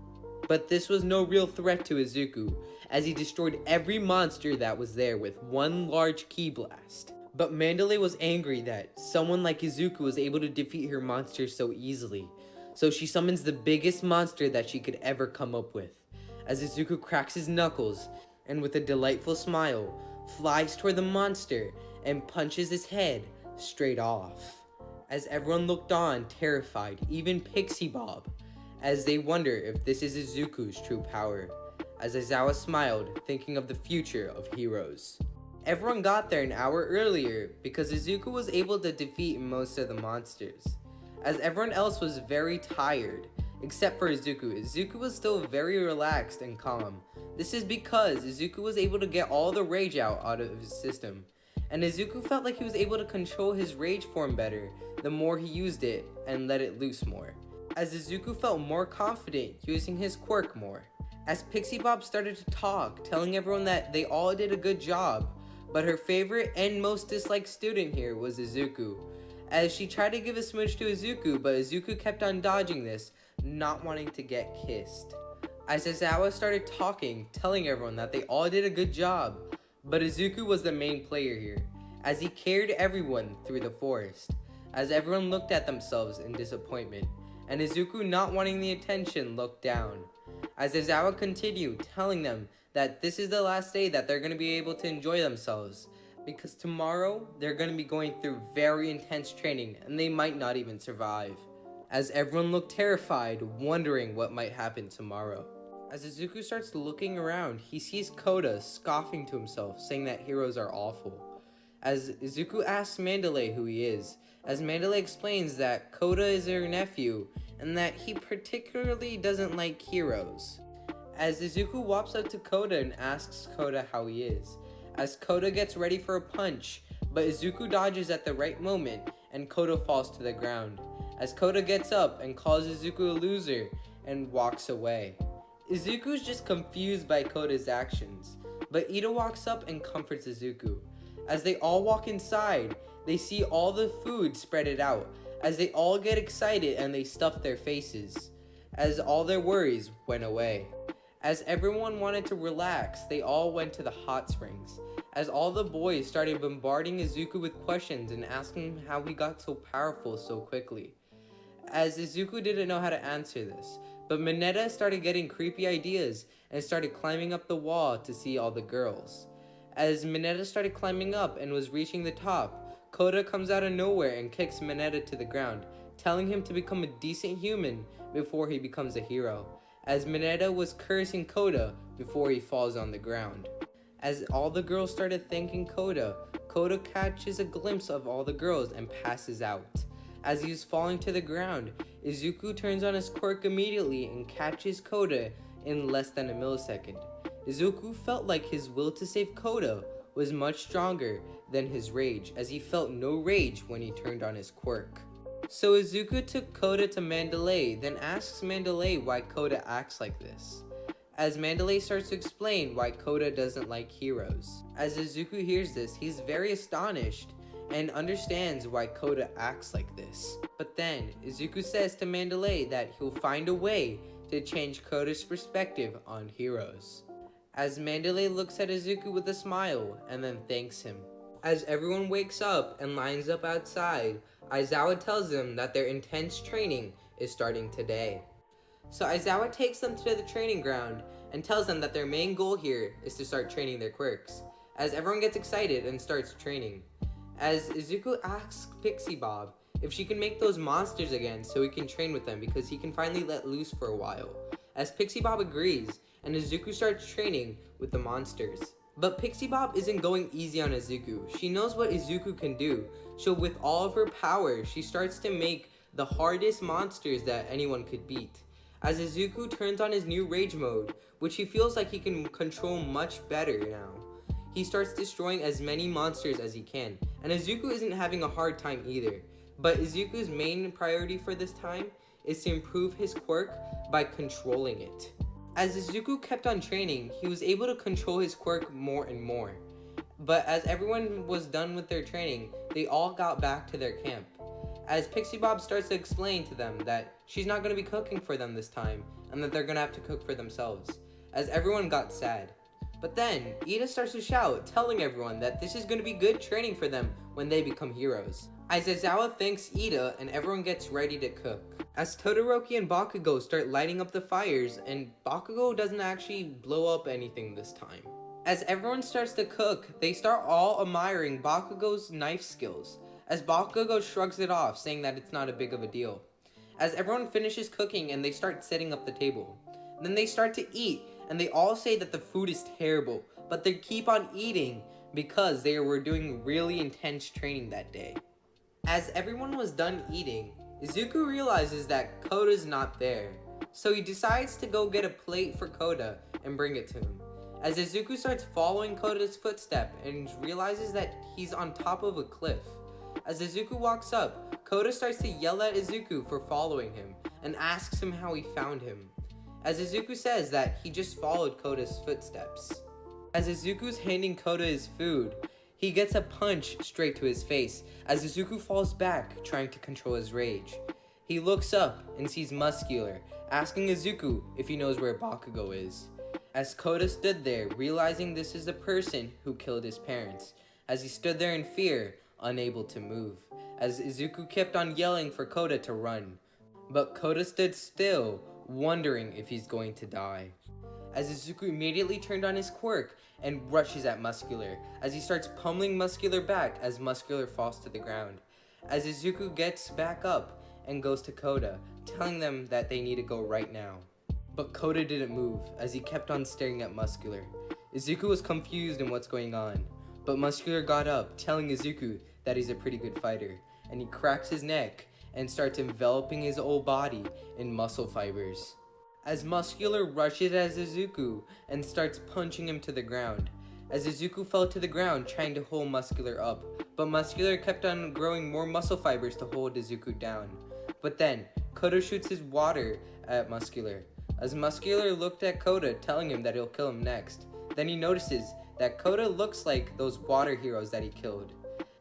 [SPEAKER 2] But this was no real threat to Izuku, as he destroyed every monster that was there with one large ki blast. But Mandalay was angry that someone like Izuku was able to defeat her monsters so easily, so she summons the biggest monster that she could ever come up with, as Izuku cracks his knuckles, and with a delightful smile, flies toward the monster and punches his head straight off. As everyone looked on, terrified, even Pixie Bob, as they wonder if this is Izuku's true power, as Aizawa smiled, thinking of the future of heroes. Everyone got there an hour earlier because Izuku was able to defeat most of the monsters, as everyone else was very tired, except for Izuku. Izuku was still very relaxed and calm. This is because Izuku was able to get all the rage out of his system, and Izuku felt like he was able to control his rage form better the more he used it and let it loose more, as Izuku felt more confident using his quirk more. As Pixie Bob started to talk, telling everyone that they all did a good job, but her favorite and most disliked student here was Izuku, as she tried to give a smooch to Izuku, but Izuku kept on dodging this, not wanting to get kissed. As Aizawa started talking, telling everyone that they all did a good job, but Izuku was the main player here, as he carried everyone through the forest, as everyone looked at themselves in disappointment, and Izuku, not wanting the attention, looked down. As Aizawa continued, telling them that this is the last day that they're going to be able to enjoy themselves, because tomorrow they're going to be going through very intense training and they might not even survive. As everyone looked terrified, wondering what might happen tomorrow. As Izuku starts looking around, he sees Koda scoffing to himself, saying that heroes are awful. As Izuku asks Mandalay who he is, as Mandalay explains that Koda is her nephew and that he particularly doesn't like heroes. As Izuku walks up to Koda and asks Koda how he is. As Koda gets ready for a punch, but Izuku dodges at the right moment and Koda falls to the ground. As Koda gets up and calls Izuku a loser and walks away. Izuku's just confused by Koda's actions, but Ida walks up and comforts Izuku. As they all walk inside, they see all the food spreaded out, as they all get excited and they stuff their faces, as all their worries went away. As everyone wanted to relax, they all went to the hot springs, as all the boys started bombarding Izuku with questions and asking him how he got so powerful so quickly. As Izuku didn't know how to answer this, but Mineta started getting creepy ideas and started climbing up the wall to see all the girls. As Mineta started climbing up and was reaching the top, Koda comes out of nowhere and kicks Mineta to the ground, telling him to become a decent human before he becomes a hero, as Mineta was cursing Koda before he falls on the ground. As all the girls started thanking Koda, Koda catches a glimpse of all the girls and passes out. As he is falling to the ground, Izuku turns on his quirk immediately and catches Koda in less than a millisecond. Izuku felt like his will to save Koda was much stronger than his rage, as he felt no rage when he turned on his quirk. So Izuku took Koda to Mandalay, then asks Mandalay why Koda acts like this. As Mandalay starts to explain why Koda doesn't like heroes. As Izuku hears this, he's very astonished and understands why Koda acts like this. But then, Izuku says to Mandalay that he'll find a way to change Koda's perspective on heroes. As Mandalay looks at Izuku with a smile and then thanks him. As everyone wakes up and lines up outside, Aizawa tells them that their intense training is starting today. So Aizawa takes them to the training ground and tells them that their main goal here is to start training their quirks. As everyone gets excited and starts training. As Izuku asks Pixie Bob if she can make those monsters again so he can train with them because he can finally let loose for a while. As Pixie Bob agrees, and Izuku starts training with the monsters. But Pixie Bob isn't going easy on Izuku. She knows what Izuku can do, so with all of her power, she starts to make the hardest monsters that anyone could beat. As Izuku turns on his new rage mode, which he feels like he can control much better now. He starts destroying as many monsters as he can, and Izuku isn't having a hard time either. But Izuku's main priority for this time is to improve his quirk by controlling it. As Izuku kept on training, he was able to control his quirk more and more. But as everyone was done with their training, they all got back to their camp. As Pixie Bob starts to explain to them that she's not going to be cooking for them this time, and that they're going to have to cook for themselves. As everyone got sad. But then, Ida starts to shout, telling everyone that this is going to be good training for them when they become heroes. As Aizawa thanks Ida and everyone gets ready to cook. As Todoroki and Bakugo start lighting up the fires, and Bakugo doesn't actually blow up anything this time. As everyone starts to cook, they start all admiring Bakugo's knife skills, as Bakugo shrugs it off, saying that it's not a big of a deal. As everyone finishes cooking and they start setting up the table. Then they start to eat, and they all say that the food is terrible, but they keep on eating because they were doing really intense training that day. As everyone was done eating, Izuku realizes that Koda's not there, so he decides to go get a plate for Koda and bring it to him. As Izuku starts following Koda's footstep and realizes that he's on top of a cliff. As Izuku walks up, Koda starts to yell at Izuku for following him and asks him how he found him. As Izuku says that he just followed Koda's footsteps. As Izuku's handing Koda his food, he gets a punch straight to his face as Izuku falls back, trying to control his rage. He looks up and sees Muscular, asking Izuku if he knows where Bakugo is. As Koda stood there, realizing this is the person who killed his parents, as he stood there in fear, unable to move, as Izuku kept on yelling for Koda to run. But Koda stood still, wondering if he's going to die. As Izuku immediately turned on his quirk and rushes at Muscular, as he starts pummeling Muscular back as Muscular falls to the ground. As Izuku gets back up and goes to Koda, telling them that they need to go right now. But Koda didn't move, as he kept on staring at Muscular. Izuku was confused in what's going on, but Muscular got up, telling Izuku that he's a pretty good fighter, and he cracks his neck and starts enveloping his whole body in muscle fibers. as Muscular rushes at Izuku and starts punching him to the ground. As Izuku fell to the ground trying to hold Muscular up, but Muscular kept on growing more muscle fibers to hold Izuku down. But then, Koda shoots his water at Muscular. As Muscular looked at Koda, telling him that he'll kill him next. Then he notices that Koda looks like those water heroes that he killed.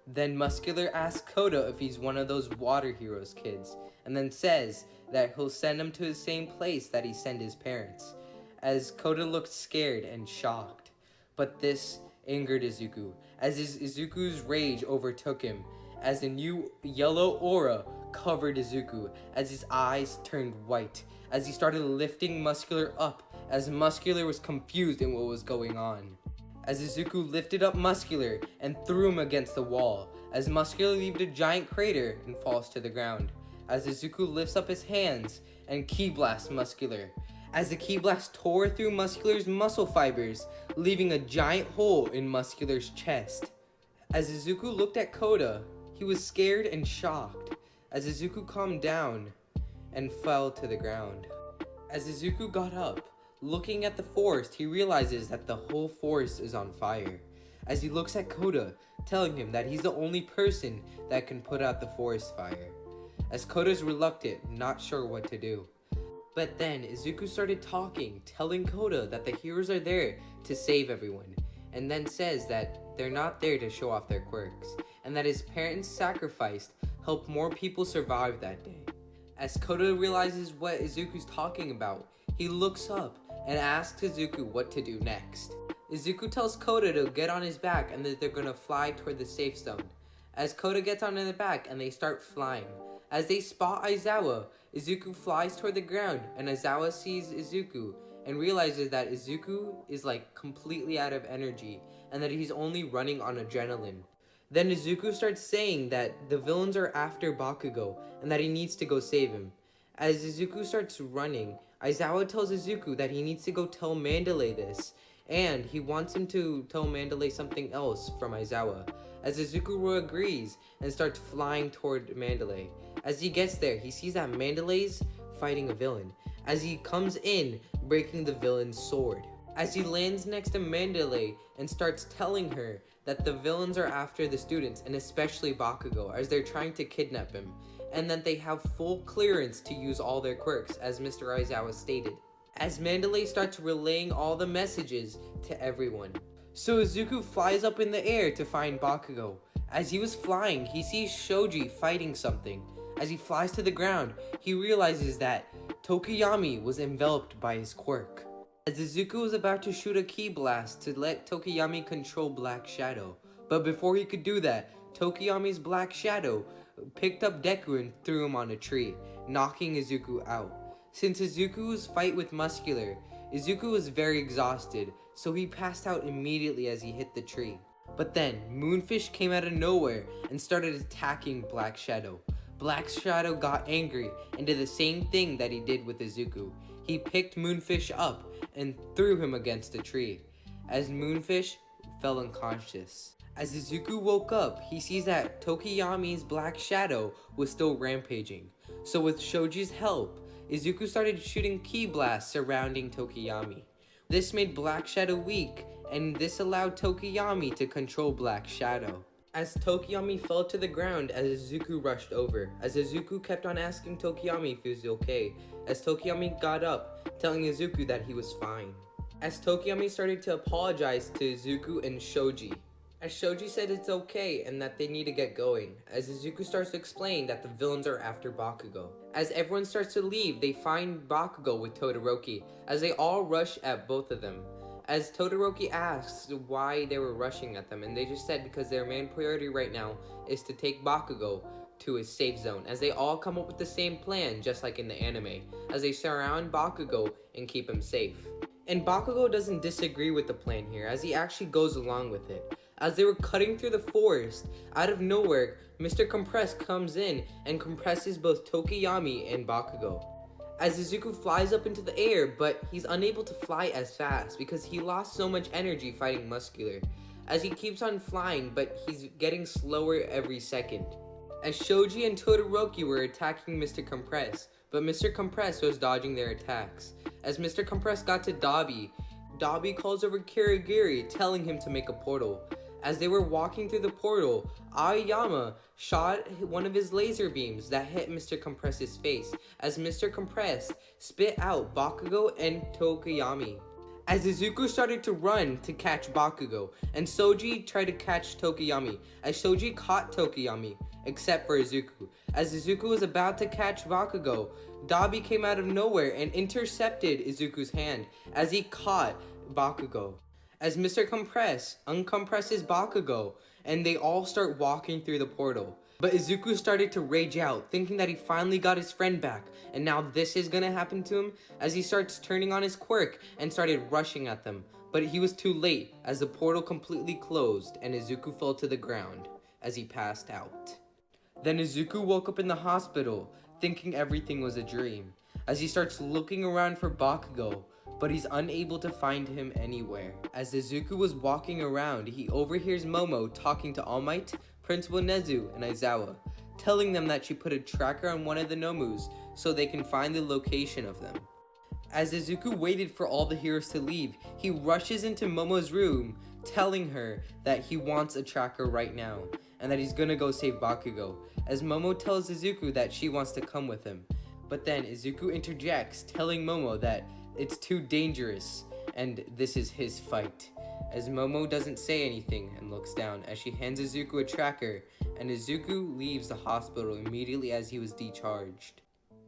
[SPEAKER 2] Then Muscular asks Koda if he's one of those water heroes kids, and then says that he'll send him to the same place that he sent his parents. As Koda looked scared and shocked. But this angered Izuku, as Izuku's rage overtook him, as a new yellow aura covered Izuku, as his eyes turned white, as he started lifting Muscular up, as Muscular was confused in what was going on. As Izuku lifted up Muscular and threw him against the wall, as Muscular leaves a giant crater and falls to the ground, as Izuku lifts up his hands and ki blasts Muscular, as the ki blast tore through Muscular's muscle fibers, leaving a giant hole in Muscular's chest. As Izuku looked at Koda, he was scared and shocked, as Izuku calmed down and fell to the ground. As Izuku got up, looking at the forest, he realizes that the whole forest is on fire. As he looks at Koda, telling him that he's the only person that can put out the forest fire. As Koda's reluctant, not sure what to do. But then Izuku started talking, telling Koda that the heroes are there to save everyone, and then says that they're not there to show off their quirks, and that his parents' sacrifice helped more people survive that day. As Koda realizes what Izuku's talking about, he looks up and asks Izuku what to do next. Izuku tells Koda to get on his back and that they're gonna fly toward the safe zone. As Koda gets on their back and they start flying. As they spot Aizawa, Izuku flies toward the ground and Aizawa sees Izuku and realizes that Izuku is like completely out of energy and that he's only running on adrenaline. Then Izuku starts saying that the villains are after Bakugo and that he needs to go save him. As Izuku starts running, Aizawa tells Izuku that he needs to go tell Mandalay this, and he wants him to tell Mandalay something else from Aizawa. As Izuku agrees and starts flying toward Mandalay. As he gets there, he sees that Mandalay's fighting a villain, as he comes in, breaking the villain's sword. As he lands next to Mandalay and starts telling her that the villains are after the students, and especially Bakugo, as they're trying to kidnap him, and that they have full clearance to use all their quirks, as Mr. Aizawa stated. As Mandalay starts relaying all the messages to everyone. So Izuku flies up in the air to find Bakugo. As he was flying, he sees Shoji fighting something. As he flies to the ground, he realizes that Tokiyami was enveloped by his quirk. As Izuku was about to shoot a ki blast to let Tokiyami control Black Shadow, but before he could do that, Tokiyami's Black Shadow picked up Deku and threw him on a tree, knocking Izuku out. Since Izuku's fight with Muscular, Izuku was very exhausted, so he passed out immediately as he hit the tree. But then, Moonfish came out of nowhere and started attacking Black Shadow. Black Shadow got angry and did the same thing that he did with Izuku. He picked Moonfish up and threw him against a tree, as Moonfish fell unconscious. As Izuku woke up, he sees that Tokiyami's Black Shadow was still rampaging. So with Shoji's help, Izuku started shooting ki blasts surrounding Tokiyami. This made Black Shadow weak, and this allowed Tokiyami to control Black Shadow. As Tokiyami fell to the ground as Izuku rushed over, as Izuku kept on asking Tokiyami if he was okay, as Tokiyami got up, telling Izuku that he was fine. As Tokiyami started to apologize to Izuku and Shoji, as Shoji said it's okay and that they need to get going, as Izuku starts to explain that the villains are after Bakugo. As everyone starts to leave, they find Bakugo with Todoroki, as they all rush at both of them. As Todoroki asks why they were rushing at them, and they just said because their main priority right now is to take Bakugo to his safe zone, as they all come up with the same plan, just like in the anime, as they surround Bakugo and keep him safe. And Bakugo doesn't disagree with the plan here, as he actually goes along with it. As they were cutting through the forest, out of nowhere, Mr. Compress comes in and compresses both Tokiyami and Bakugo. As Izuku flies up into the air, but he's unable to fly as fast because he lost so much energy fighting Muscular. As he keeps on flying, but he's getting slower every second. As Shoji and Todoroki were attacking Mr. Compress, but Mr. Compress was dodging their attacks. As Mr. Compress got to Dabi, Dabi calls over Kirigiri, telling him to make a portal. As they were walking through the portal, Aoyama shot one of his laser beams that hit Mr. Compress's face, as Mr. Compress spit out Bakugo and Tokoyami. As Izuku started to run to catch Bakugo, and Soji tried to catch Tokoyami, as Soji caught Tokoyami, except for Izuku. As Izuku was about to catch Bakugo, Dabi came out of nowhere and intercepted Izuku's hand as he caught Bakugo. As Mr. Compress uncompresses Bakugo, and they all start walking through the portal. But Izuku started to rage out, thinking that he finally got his friend back, and now this is gonna happen to him, as he starts turning on his quirk and started rushing at them. But he was too late, as the portal completely closed and Izuku fell to the ground as he passed out. Then Izuku woke up in the hospital, thinking everything was a dream, as he starts looking around for Bakugo, but he's unable to find him anywhere. As Izuku was walking around, he overhears Momo talking to All Might, Principal Nezu, and Aizawa, telling them that she put a tracker on one of the Nomus so they can find the location of them. As Izuku waited for all the heroes to leave, he rushes into Momo's room, telling her that he wants a tracker right now, and that he's gonna go save Bakugo, as Momo tells Izuku that she wants to come with him. But then Izuku interjects, telling Momo that it's too dangerous, and this is his fight. As Momo doesn't say anything and looks down as she hands Izuku a tracker, and Izuku leaves the hospital immediately as he was decharged.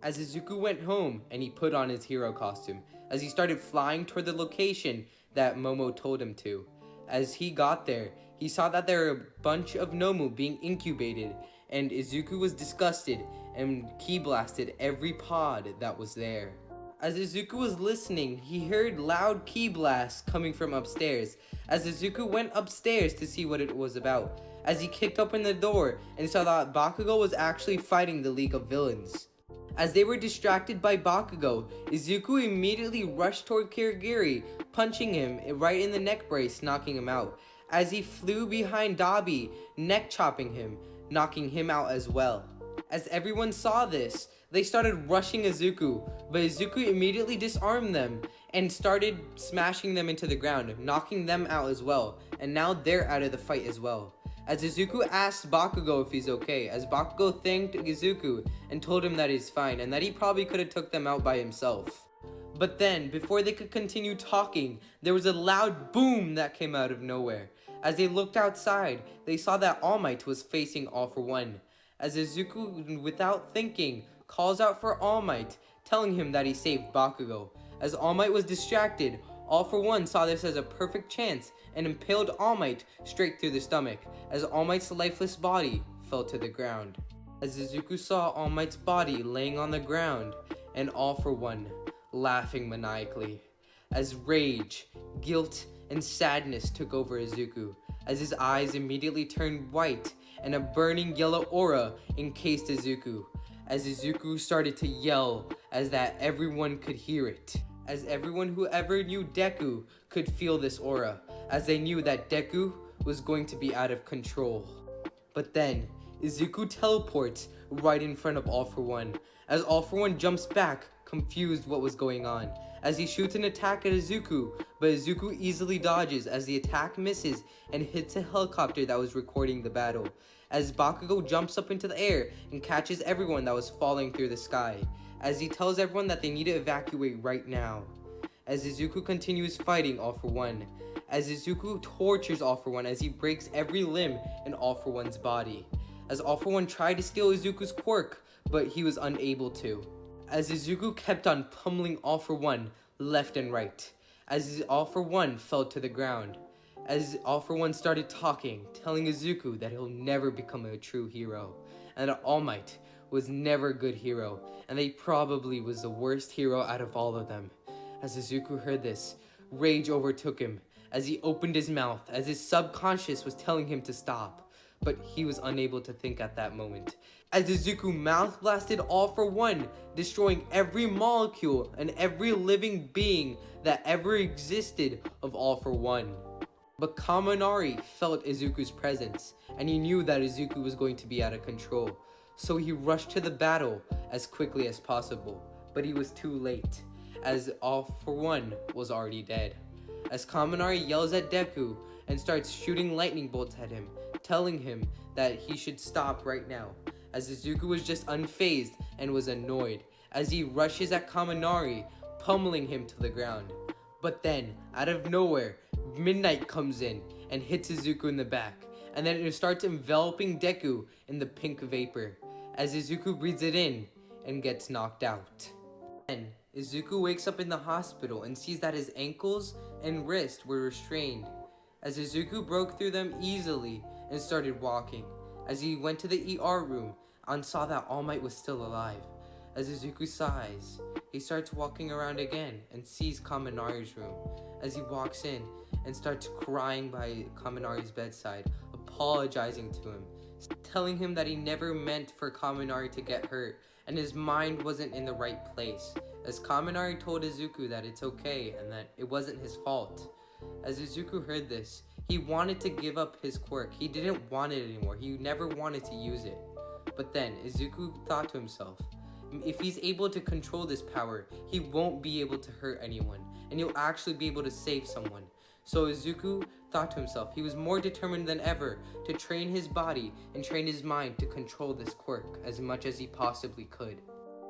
[SPEAKER 2] As Izuku went home and he put on his hero costume, as he started flying toward the location that Momo told him to. As he got there, he saw that there were a bunch of Nomu being incubated, and Izuku was disgusted and ki blasted every pod that was there. As Izuku was listening, he heard loud ki blasts coming from upstairs, as Izuku went upstairs to see what it was about, as he kicked open the door and saw that Bakugo was actually fighting the League of Villains. As they were distracted by Bakugo, Izuku immediately rushed toward Kirigiri, punching him right in the neck brace, knocking him out, as he flew behind Dabi, neck chopping him, knocking him out as well. As everyone saw this, they started rushing Izuku, but Izuku immediately disarmed them and started smashing them into the ground, knocking them out as well, and now they're out of the fight as well. As Izuku asked Bakugo if he's okay, as Bakugo thanked Izuku and told him that he's fine and that he probably could have took them out by himself. But then, before they could continue talking, there was a loud boom that came out of nowhere. As they looked outside, they saw that All Might was facing All For One. As Izuku, without thinking, calls out for All Might, telling him that he saved Bakugo. As All Might was distracted, All For One saw this as a perfect chance and impaled All Might straight through the stomach, as All Might's lifeless body fell to the ground. As Izuku saw All Might's body laying on the ground, and All For One laughing maniacally, as rage, guilt, and sadness took over Izuku, as his eyes immediately turned white and a burning yellow aura encased Izuku, as Izuku started to yell as that everyone could hear it, as everyone who ever knew Deku could feel this aura, as they knew that Deku was going to be out of control. But then, Izuku teleports right in front of All For One, as All For One jumps back, confused what was going on, as he shoots an attack at Izuku, but Izuku easily dodges as the attack misses and hits a helicopter that was recording the battle, as Bakugo jumps up into the air and catches everyone that was falling through the sky, as he tells everyone that they need to evacuate right now. As Izuku continues fighting All For One, as Izuku tortures All For One as he breaks every limb in All For One's body, as All For One tried to steal Izuku's quirk, but he was unable to, as Izuku kept on pummeling All For One left and right, as All For One fell to the ground, as All For One started talking, telling Izuku that he'll never become a true hero, and that All Might was never a good hero, and that he probably was the worst hero out of all of them. As Izuku heard this, rage overtook him, as he opened his mouth, as his subconscious was telling him to stop, but he was unable to think at that moment, as Izuku mouth blasted All For One, destroying every molecule and every living being that ever existed of All For One. But Kaminari felt Izuku's presence, and he knew that Izuku was going to be out of control, so he rushed to the battle as quickly as possible, but he was too late, as All For One was already dead. As Kaminari yells at Deku and starts shooting lightning bolts at him, telling him that he should stop right now, as Izuku was just unfazed and was annoyed, as he rushes at Kaminari, pummeling him to the ground. But then, out of nowhere, Midnight comes in and hits Izuku in the back, and then it starts enveloping Deku in the pink vapor, as Izuku breathes it in and gets knocked out. Then, Izuku wakes up in the hospital and sees that his ankles and wrist were restrained, as Izuku broke through them easily and started walking. As he went to the ER room and saw that All Might was still alive. As Izuku sighs, he starts walking around again and sees Kaminari's room. As he walks in and starts crying by Kaminari's bedside, apologizing to him, telling him that he never meant for Kaminari to get hurt and his mind wasn't in the right place. As Kaminari told Izuku that it's okay and that it wasn't his fault. As Izuku heard this, he wanted to give up his quirk. He didn't want it anymore. He never wanted to use it. But then Izuku thought to himself, if he's able to control this power, he won't be able to hurt anyone, and he'll actually be able to save someone. So Izuku thought to himself he was more determined than ever to train his body and train his mind to control this quirk as much as he possibly could.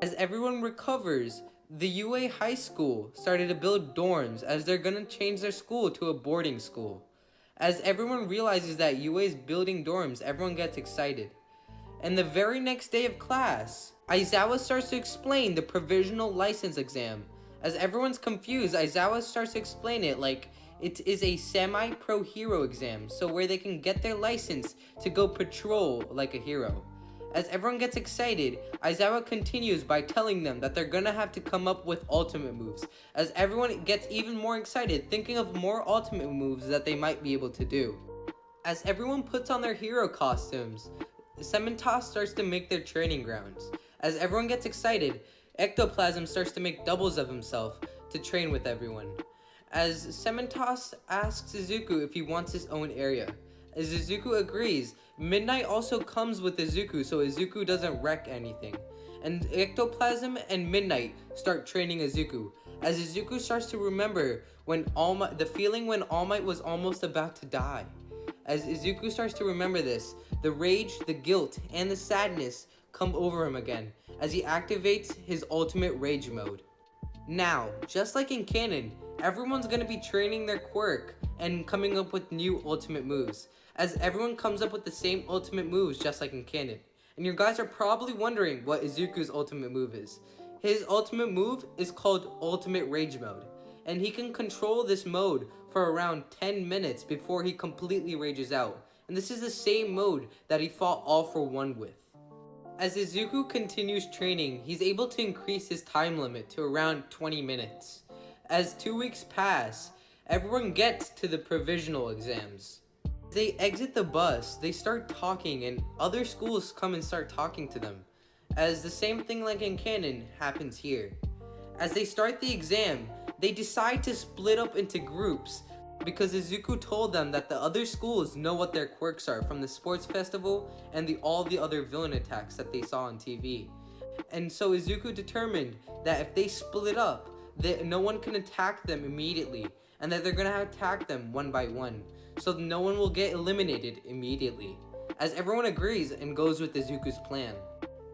[SPEAKER 2] As everyone recovers, the UA High School started to build dorms as they're gonna change their school to a boarding school. As everyone realizes that UA is building dorms, everyone gets excited. And the very next day of class, Aizawa starts to explain the provisional license exam. As everyone's confused, Aizawa starts to explain it like it is a semi-pro hero exam, so where they can get their license to go patrol like a hero. As everyone gets excited, Aizawa continues by telling them that they're gonna have to come up with ultimate moves, as everyone gets even more excited thinking of more ultimate moves that they might be able to do. As everyone puts on their hero costumes, Cementos starts to make their training grounds. As everyone gets excited, Ectoplasm starts to make doubles of himself to train with everyone. As Cementos asks Izuku if he wants his own area. As Izuku agrees, Midnight also comes with Izuku so Izuku doesn't wreck anything. And Ectoplasm and Midnight start training Izuku. As Izuku starts to remember the feeling when All Might was almost about to die. As Izuku starts to remember this, the rage, the guilt, and the sadness come over him again as he activates his ultimate rage mode. Now, just like in canon, everyone's gonna be training their quirk and coming up with new ultimate moves, as everyone comes up with the same ultimate moves just like in canon. And you guys are probably wondering what Izuku's ultimate move is. His ultimate move is called Ultimate Rage Mode, and he can control this mode for around 10 minutes before he completely rages out. And this is the same mode that he fought All For One with. As Izuku continues training, he's able to increase his time limit to around 20 minutes. As 2 weeks pass, everyone gets to the provisional exams. As they exit the bus, they start talking and other schools come and start talking to them, as the same thing like in canon happens here. As they start the exam, they decide to split up into groups because Izuku told them that the other schools know what their quirks are from the sports festival and all the other villain attacks that they saw on TV. And so Izuku determined that if they split up, that no one can attack them immediately, and that they're gonna have to attack them one by one, so no one will get eliminated immediately. As everyone agrees and goes with Izuku's plan.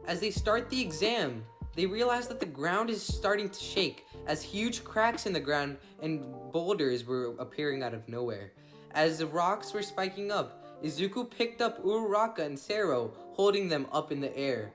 [SPEAKER 2] As they start the exam, they realize that the ground is starting to shake, as huge cracks in the ground and boulders were appearing out of nowhere. As the rocks were spiking up, Izuku picked up Uraraka and Sero, holding them up in the air.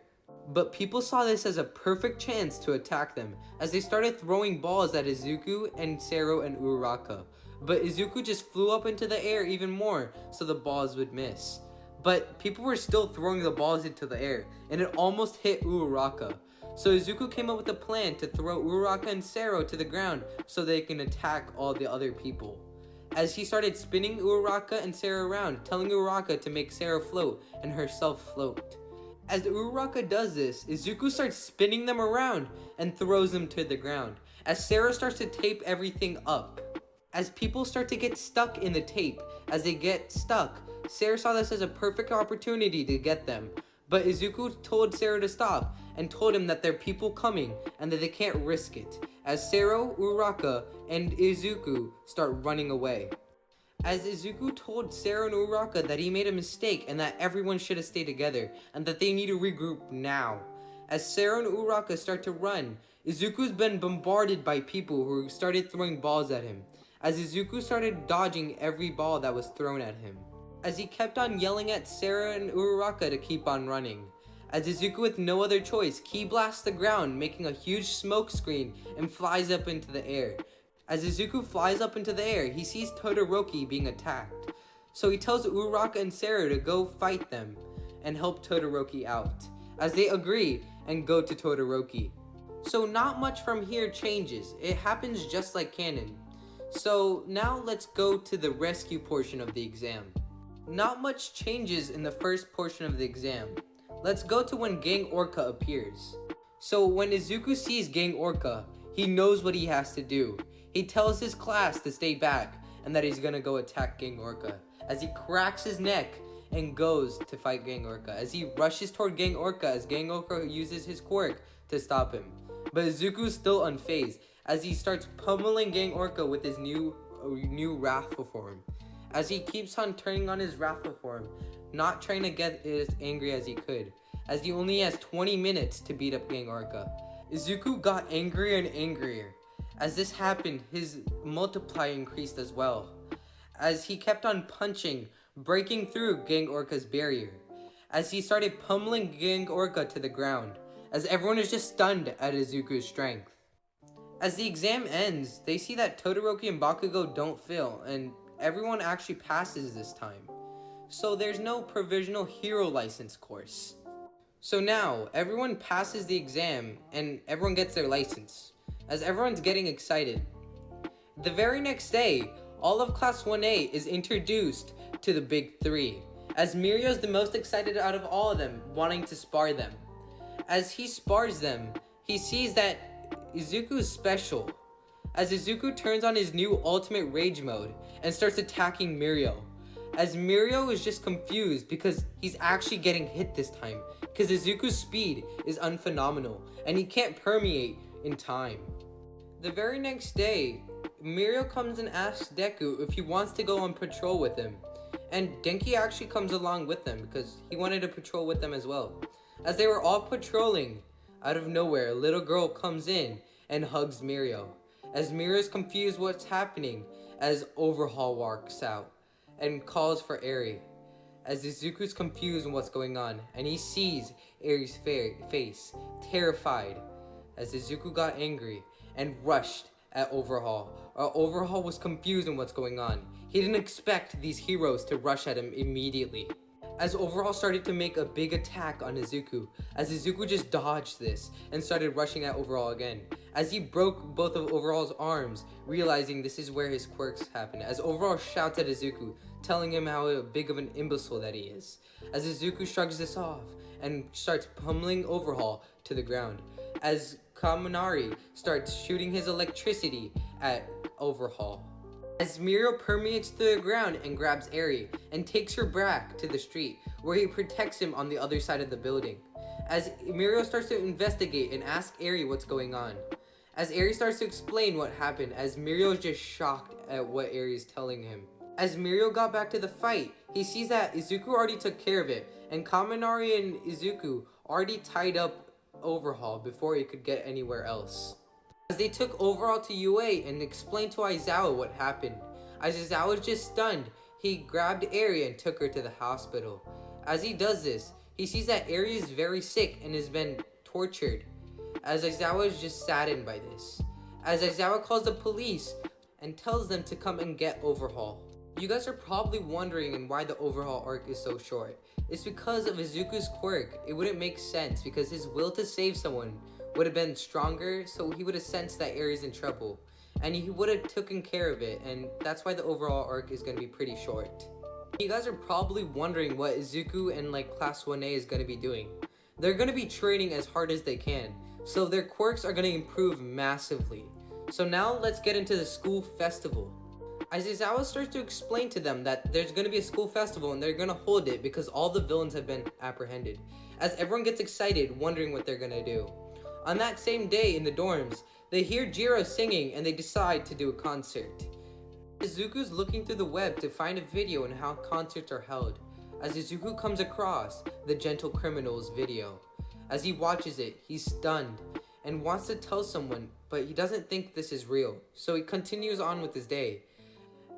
[SPEAKER 2] But people saw this as a perfect chance to attack them, as they started throwing balls at Izuku and Sero and Uraraka. But Izuku just flew up into the air even more, so the balls would miss. But people were still throwing the balls into the air, and it almost hit Uraraka. So Izuku came up with a plan to throw Uraraka and Sero to the ground so they can attack all the other people. As he started spinning Uraraka and Sero around, telling Uraraka to make Sero float and herself float. As Uraraka does this, Izuku starts spinning them around and throws them to the ground, as Sero starts to tape everything up. As people start to get stuck in the tape, as they get stuck, Sero saw this as a perfect opportunity to get them. But Izuku told Sero to stop and told him that there are people coming and that they can't risk it, as Sero, Uraraka, and Izuku start running away. As Izuku told Sero and Uraraka that he made a mistake and that everyone should have stayed together and that they need to regroup now. As Sero and Uraraka start to run, Izuku's been bombarded by people who started throwing balls at him, as Izuku started dodging every ball that was thrown at him. As he kept on yelling at Sero and Uraraka to keep on running. As Izuku, with no other choice, ki blasts the ground, making a huge smoke screen and flies up into the air. As Izuku flies up into the air, he sees Todoroki being attacked. So he tells Uraraka and Sero to go fight them and help Todoroki out, as they agree and go to Todoroki. So not much from here changes, it happens just like canon. So now let's go to the rescue portion of the exam. Not much changes in the first portion of the exam. Let's go to when Gang Orca appears. So when Izuku sees Gang Orca, he knows what he has to do. He tells his class to stay back and that he's gonna go attack Gang Orca, as he cracks his neck and goes to fight Gang Orca, as he rushes toward Gang Orca as Gang Orca uses his quirk to stop him. But Izuku's still unfazed as he starts pummeling Gang Orca with his new wrathful form. As he keeps on turning on his wrathful form, not trying to get as angry as he could, as he only has 20 minutes to beat up Gang Orca. Izuku got angrier and angrier. As this happened, his multiplier increased as well, as he kept on punching, breaking through Gang Orca's barrier, as he started pummeling Gang Orca to the ground, as everyone is just stunned at Izuku's strength. As the exam ends, they see that Todoroki and Bakugo don't fail, and everyone actually passes this time. So there's no provisional hero license course. So now, everyone passes the exam, and everyone gets their license, as everyone's getting excited. The very next day, all of Class 1A is introduced to the Big Three, as Mirio's the most excited out of all of them, wanting to spar them. As he spars them, he sees that Izuku is special, as Izuku turns on his new ultimate rage mode and starts attacking Mirio. As Mirio is just confused because he's actually getting hit this time, because Izuku's speed is unphenomenal and he can't permeate in time. The very next day, Mirio comes and asks Deku if he wants to go on patrol with him, and Denki actually comes along with them because he wanted to patrol with them as well. As they were all patrolling, out of nowhere, a little girl comes in and hugs Mirio. As Mirio is confused what's happening, as Overhaul walks out and calls for Eri. As Izuku's confused on what's going on, and he sees Eri's face, terrified, as Izuku got angry and rushed at Overhaul. Overhaul was confused on what's going on. He didn't expect these heroes to rush at him immediately. As Overhaul started to make a big attack on Izuku, as Izuku just dodged this and started rushing at Overhaul again, as he broke both of Overhaul's arms, realizing this is where his quirks happen, as Overhaul shouts at Izuku, telling him how big of an imbecile that he is, as Izuku shrugs this off and starts pummeling Overhaul to the ground, as Kaminari starts shooting his electricity at Overhaul. As Mirio permeates through the ground and grabs Eri and takes her back to the street, where he protects him on the other side of the building. As Mirio starts to investigate and ask Eri what's going on. As Eri starts to explain what happened, as Mirio is just shocked at what Eri is telling him. As Mirio got back to the fight, he sees that Izuku already took care of it, and Kaminari and Izuku already tied up Overhaul before he could get anywhere else. As they took Overhaul to UA and explained to Aizawa what happened. As Aizawa was just stunned, he grabbed Eri and took her to the hospital. As he does this, he sees that Eri is very sick and has been tortured. As Aizawa is just saddened by this. As Aizawa calls the police and tells them to come and get Overhaul. You guys are probably wondering why the Overhaul arc is so short. It's because of Izuku's quirk. It wouldn't make sense because his will to save someone would have been stronger, so he would have sensed that Eri's in trouble, and he would have taken care of it, and that's why the overall arc is going to be pretty short. You guys are probably wondering what Izuku and Class 1A is going to be doing. They're going to be training as hard as they can, so their quirks are going to improve massively. So now let's get into the school festival. As Aizawa starts to explain to them that there's going to be a school festival and they're going to hold it because all the villains have been apprehended. As everyone gets excited, wondering what they're going to do. On that same day in the dorms, they hear Jiro singing and they decide to do a concert. Izuku's looking through the web to find a video on how concerts are held, as Izuku comes across the Gentle Criminal's video. As he watches it, he's stunned and wants to tell someone, but he doesn't think this is real, so he continues on with his day.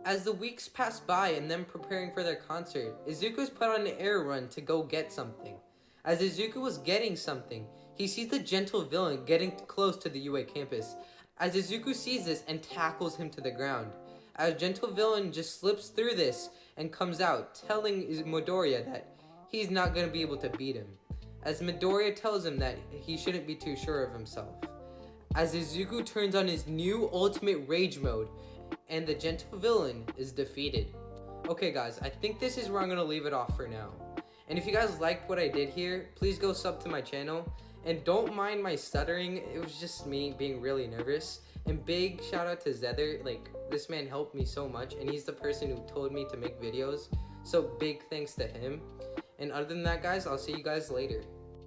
[SPEAKER 2] As the weeks pass by and them preparing for their concert, Izuku's put on an air run to go get something. As Izuku was getting something, he sees the gentle villain getting close to the UA campus, as Izuku sees this and tackles him to the ground. As gentle villain just slips through this and comes out, telling Midoriya that he's not going to be able to beat him, as Midoriya tells him that he shouldn't be too sure of himself. As Izuku turns on his new ultimate rage mode, and the gentle villain is defeated. Okay guys, I think this is where I'm going to leave it off for now. And if you guys liked what I did here, please go sub to my channel. And don't mind my stuttering, it was just me being really nervous. And big shout out to Zether, like this man helped me so much and he's the person who told me to make videos. So big thanks to him. And other than that guys, I'll see you guys later.